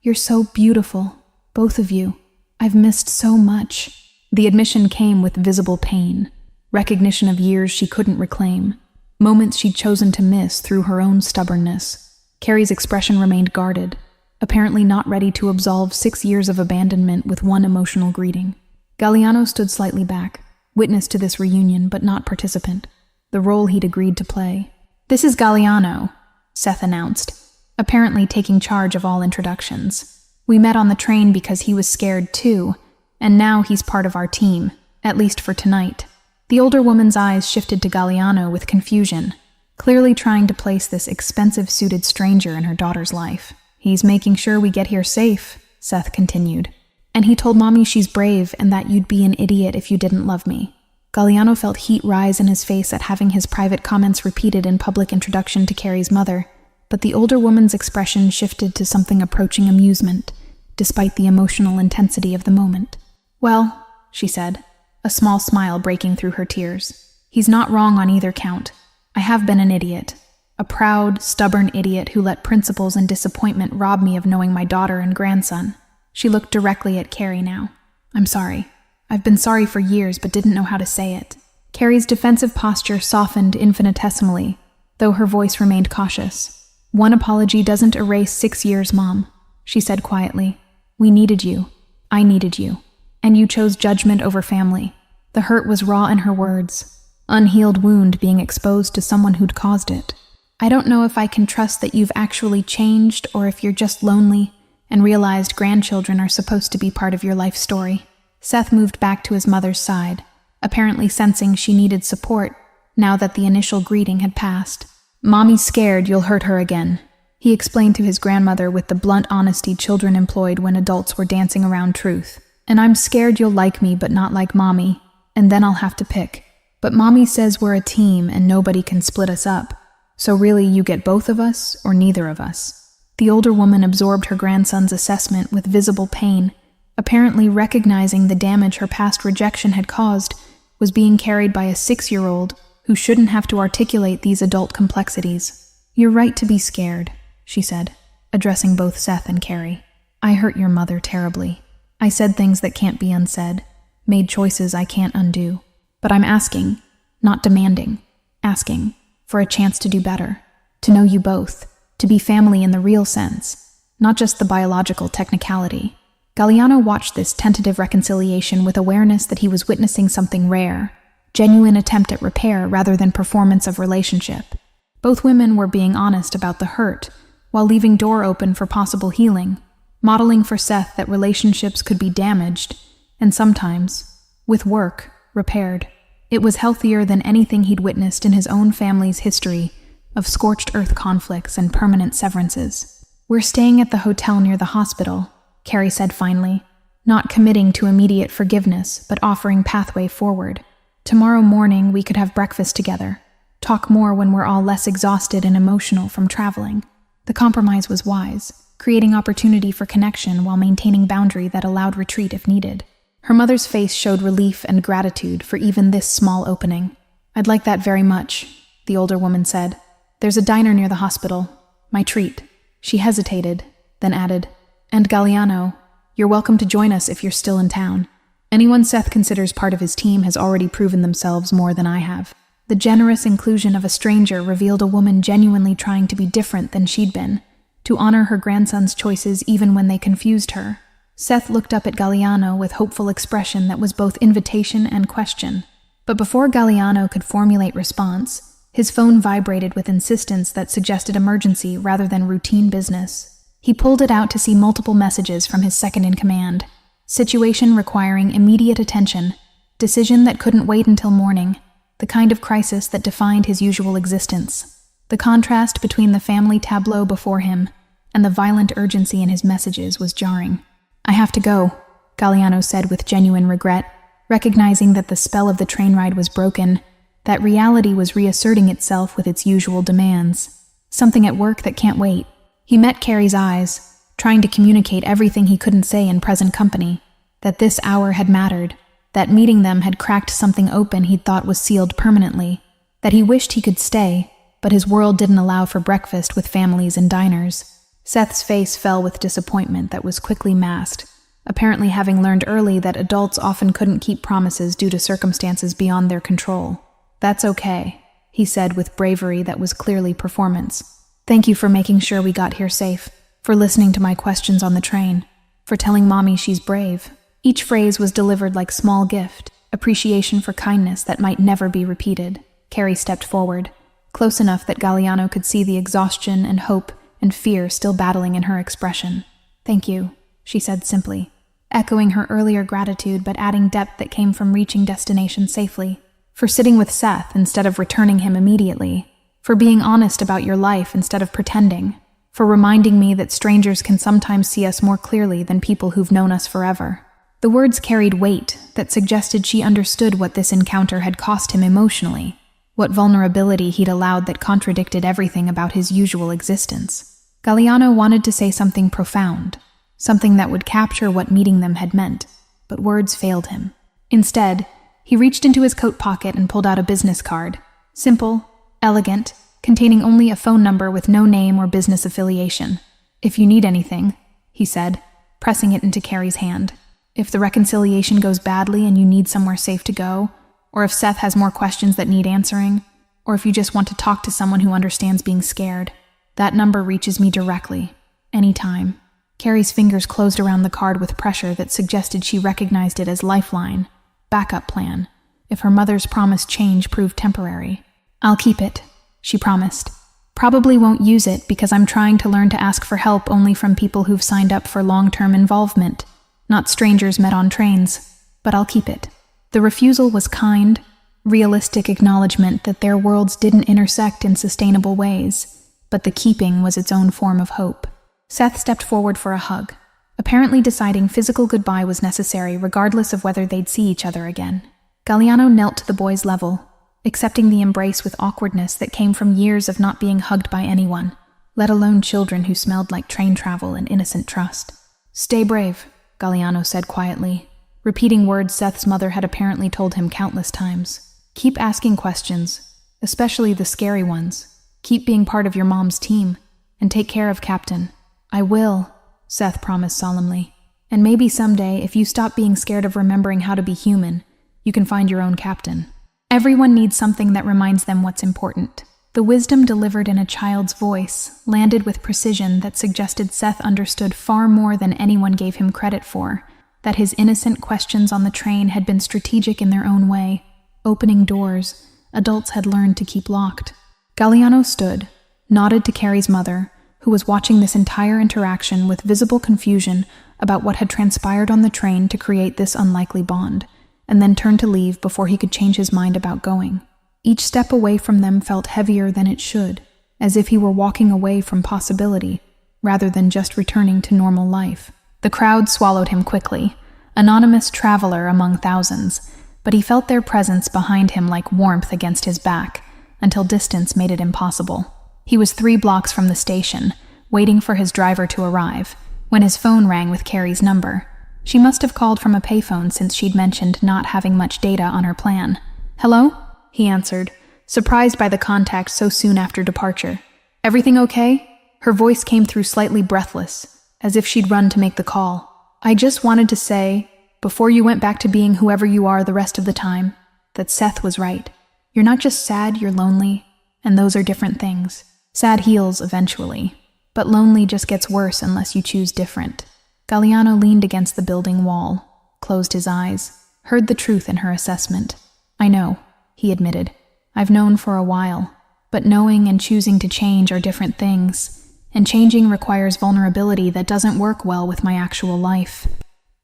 You're so beautiful, both of you. I've missed so much." The admission came with visible pain, recognition of years she couldn't reclaim, moments she'd chosen to miss through her own stubbornness. Carrie's expression remained guarded, apparently not ready to absolve 6 years of abandonment with one emotional greeting. Galliano stood slightly back, witness to this reunion but not participant, the role he'd agreed to play. "This is Galliano," Seth announced, apparently taking charge of all introductions. "We met on the train because he was scared too, And now he's part of our team, at least for tonight." The older woman's eyes shifted to Galliano with confusion, clearly trying to place this expensive-suited stranger in her daughter's life. "He's making sure we get here safe," Seth continued. "And he told Mommy she's brave and that you'd be an idiot if you didn't love me." Galliano felt heat rise in his face at having his private comments repeated in public introduction to Carrie's mother, but the older woman's expression shifted to something approaching amusement, despite the emotional intensity of the moment. "Well," she said, a small smile breaking through her tears, "he's not wrong on either count. I have been an idiot. A proud, stubborn idiot who let principles and disappointment rob me of knowing my daughter and grandson." She looked directly at Carrie now. "I'm sorry. I've been sorry for years but didn't know how to say it." Carrie's defensive posture softened infinitesimally, though her voice remained cautious. "One apology doesn't erase 6 years, Mom," she said quietly. "We needed you. I needed you. And you chose judgment over family." The hurt was raw in her words, unhealed wound being exposed to someone who'd caused it. "I don't know if I can trust that you've actually changed or if you're just lonely and realized grandchildren are supposed to be part of your life story." Seth moved back to his mother's side, apparently sensing she needed support now that the initial greeting had passed. "Mommy's scared you'll hurt her again," he explained to his grandmother with the blunt honesty children employed when adults were dancing around truth. "And I'm scared you'll like me but not like Mommy, and then I'll have to pick. But Mommy says we're a team and nobody can split us up. So really you get both of us or neither of us." The older woman absorbed her grandson's assessment with visible pain, apparently recognizing the damage her past rejection had caused was being carried by a 6-year-old who shouldn't have to articulate these adult complexities. "You're right to be scared," she said, addressing both Seth and Carrie. "I hurt your mother terribly. I said things that can't be unsaid, made choices I can't undo. But I'm asking, not demanding, asking for a chance to do better, to know you both, to be family in the real sense, not just the biological technicality." Galliano watched this tentative reconciliation with awareness that he was witnessing something rare, genuine attempt at repair rather than performance of relationship. Both women were being honest about the hurt, while leaving door open for possible healing, modeling for Seth that relationships could be damaged, and sometimes, with work, repaired. It was healthier than anything he'd witnessed in his own family's history of scorched earth conflicts and permanent severances. "We're staying at the hotel near the hospital," Carrie said finally, not committing to immediate forgiveness but offering pathway forward. "Tomorrow morning we could have breakfast together, talk more when we're all less exhausted and emotional from traveling." The compromise was wise, creating opportunity for connection while maintaining boundary that allowed retreat if needed. Her mother's face showed relief and gratitude for even this small opening. "I'd like that very much," the older woman said. "There's a diner near the hospital. My treat." She hesitated, then added, "And Galliano, you're welcome to join us if you're still in town. Anyone Seth considers part of his team has already proven themselves more than I have." The generous inclusion of a stranger revealed a woman genuinely trying to be different than she'd been, to honor her grandson's choices even when they confused her. Seth looked up at Galliano with hopeful expression that was both invitation and question. But before Galliano could formulate response, his phone vibrated with insistence that suggested emergency rather than routine business. He pulled it out to see multiple messages from his second-in-command. Situation requiring immediate attention, decision that couldn't wait until morning, the kind of crisis that defined his usual existence. The contrast between the family tableau before him and the violent urgency in his messages was jarring. "I have to go," Galliano said with genuine regret, recognizing that the spell of the train ride was broken, that reality was reasserting itself with its usual demands. Something at work that can't wait. He met Carrie's eyes, trying to communicate everything he couldn't say in present company, that this hour had mattered, that meeting them had cracked something open he'd thought was sealed permanently, that he wished he could stay, but his world didn't allow for breakfast with families and diners. Seth's face fell with disappointment that was quickly masked, apparently having learned early that adults often couldn't keep promises due to circumstances beyond their control. "That's okay," he said with bravery that was clearly performance. "Thank you for making sure we got here safe, for listening to my questions on the train, for telling Mommy she's brave." Each phrase was delivered like small gift, appreciation for kindness that might never be repeated. Carrie stepped forward, close enough that Galliano could see the exhaustion and hope and fear still battling in her expression. "Thank you," she said simply. echoing her earlier gratitude but adding depth that came from reaching destination safely. For sitting with Seth instead of returning him immediately. For being honest about your life instead of pretending. For reminding me that strangers can sometimes see us more clearly than people who've known us forever. The words carried weight that suggested she understood what this encounter had cost him emotionally, what vulnerability he'd allowed that contradicted everything about his usual existence. Galliano wanted to say something profound, something that would capture what meeting them had meant, but words failed him. Instead, he reached into his coat pocket and pulled out a business card. Simple, elegant, containing only a phone number with no name or business affiliation. "If you need anything," he said, pressing it into Carrie's hand. "If the reconciliation goes badly and you need somewhere safe to go, or if Seth has more questions that need answering, or if you just want to talk to someone who understands being scared, that number reaches me directly, anytime." Carrie's fingers closed around the card with pressure that suggested she recognized it as lifeline, backup plan, if her mother's promised change proved temporary. "I'll keep it," she promised. "Probably won't use it because I'm trying to learn to ask for help only from people who've signed up for long-term involvement, not strangers met on trains, but I'll keep it." The refusal was kind, realistic acknowledgement that their worlds didn't intersect in sustainable ways, but the keeping was its own form of hope. Seth stepped forward for a hug, apparently deciding physical goodbye was necessary regardless of whether they'd see each other again. Galliano knelt to the boy's level, accepting the embrace with awkwardness that came from years of not being hugged by anyone, let alone children who smelled like train travel and innocent trust. "Stay brave," Galliano said quietly, repeating words Seth's mother had apparently told him countless times. "Keep asking questions, especially the scary ones. Keep being part of your mom's team, and take care of Captain." "I will," Seth promised solemnly. "And maybe someday, if you stop being scared of remembering how to be human, you can find your own captain." Everyone needs something that reminds them what's important. The wisdom delivered in a child's voice landed with precision that suggested Seth understood far more than anyone gave him credit for, that his innocent questions on the train had been strategic in their own way, opening doors adults had learned to keep locked. Galliano stood, nodded to Carrie's mother, who was watching this entire interaction with visible confusion about what had transpired on the train to create this unlikely bond, and then turned to leave before he could change his mind about going. Each step away from them felt heavier than it should, as if he were walking away from possibility, rather than just returning to normal life. The crowd swallowed him quickly, anonymous traveler among thousands, but he felt their presence behind him like warmth against his back, until distance made it impossible. He was 3 blocks from the station, waiting for his driver to arrive, when his phone rang with Carrie's number. She must have called from a payphone since she'd mentioned not having much data on her plan. "Hello?" he answered, surprised by the contact so soon after departure. "Everything okay?" Her voice came through slightly breathless, as if she'd run to make the call. "I just wanted to say, before you went back to being whoever you are the rest of the time, that Seth was right. You're not just sad, you're lonely, and those are different things. Sad heals eventually, but lonely just gets worse unless you choose different." Galliano leaned against the building wall, closed his eyes, heard the truth in her assessment. "I know," he admitted. "I've known for a while, but knowing and choosing to change are different things, and changing requires vulnerability that doesn't work well with my actual life."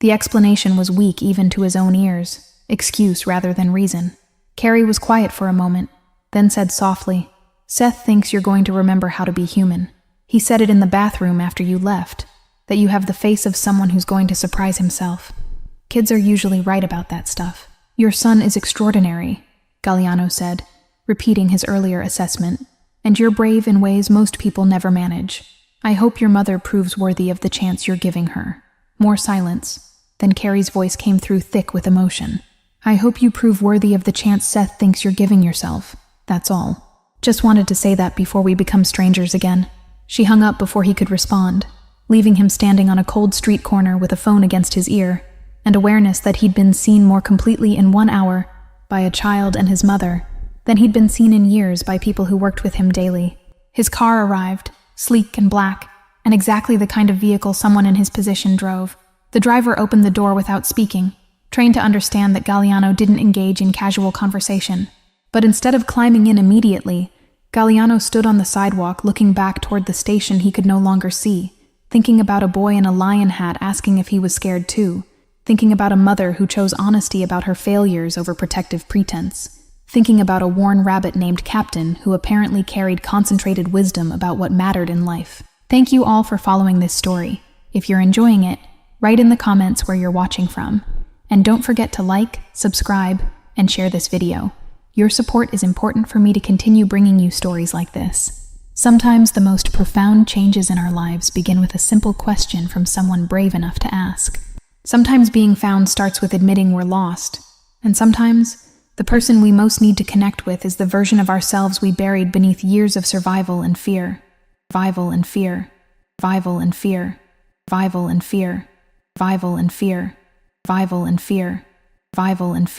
The explanation was weak even to his own ears, excuse rather than reason. Carrie was quiet for a moment, then said softly, "Seth thinks you're going to remember how to be human. He said it in the bathroom after you left, that you have the face of someone who's going to surprise himself. Kids are usually right about that stuff." "Your son is extraordinary," Galliano said, repeating his earlier assessment, "and you're brave in ways most people never manage. I hope your mother proves worthy of the chance you're giving her." More silence. Then Carrie's voice came through thick with emotion. "I hope you prove worthy of the chance Seth thinks you're giving yourself. That's all. Just wanted to say that before we become strangers again." She hung up before he could respond, leaving him standing on a cold street corner with a phone against his ear, and awareness that he'd been seen more completely in 1 hour by a child and his mother than he'd been seen in years by people who worked with him daily. His car arrived, sleek and black, and exactly the kind of vehicle someone in his position drove. The driver opened the door without speaking, trained to understand that Galliano didn't engage in casual conversation. But instead of climbing in immediately, Galliano stood on the sidewalk looking back toward the station he could no longer see, thinking about a boy in a lion hat asking if he was scared too, thinking about a mother who chose honesty about her failures over protective pretense, thinking about a worn rabbit named Captain who apparently carried concentrated wisdom about what mattered in life. Thank you all for following this story. If you're enjoying it, write in the comments where you're watching from. And don't forget to like, subscribe, and share this video. Your support is important for me to continue bringing you stories like this. Sometimes the most profound changes in our lives begin with a simple question from someone brave enough to ask. Sometimes being found starts with admitting we're lost, and sometimes the person we most need to connect with is the version of ourselves we buried beneath years of survival and fear. Survival and fear. Survival and fear. Survival and fear. Survival and fear. Survival and fear. Survival and fear.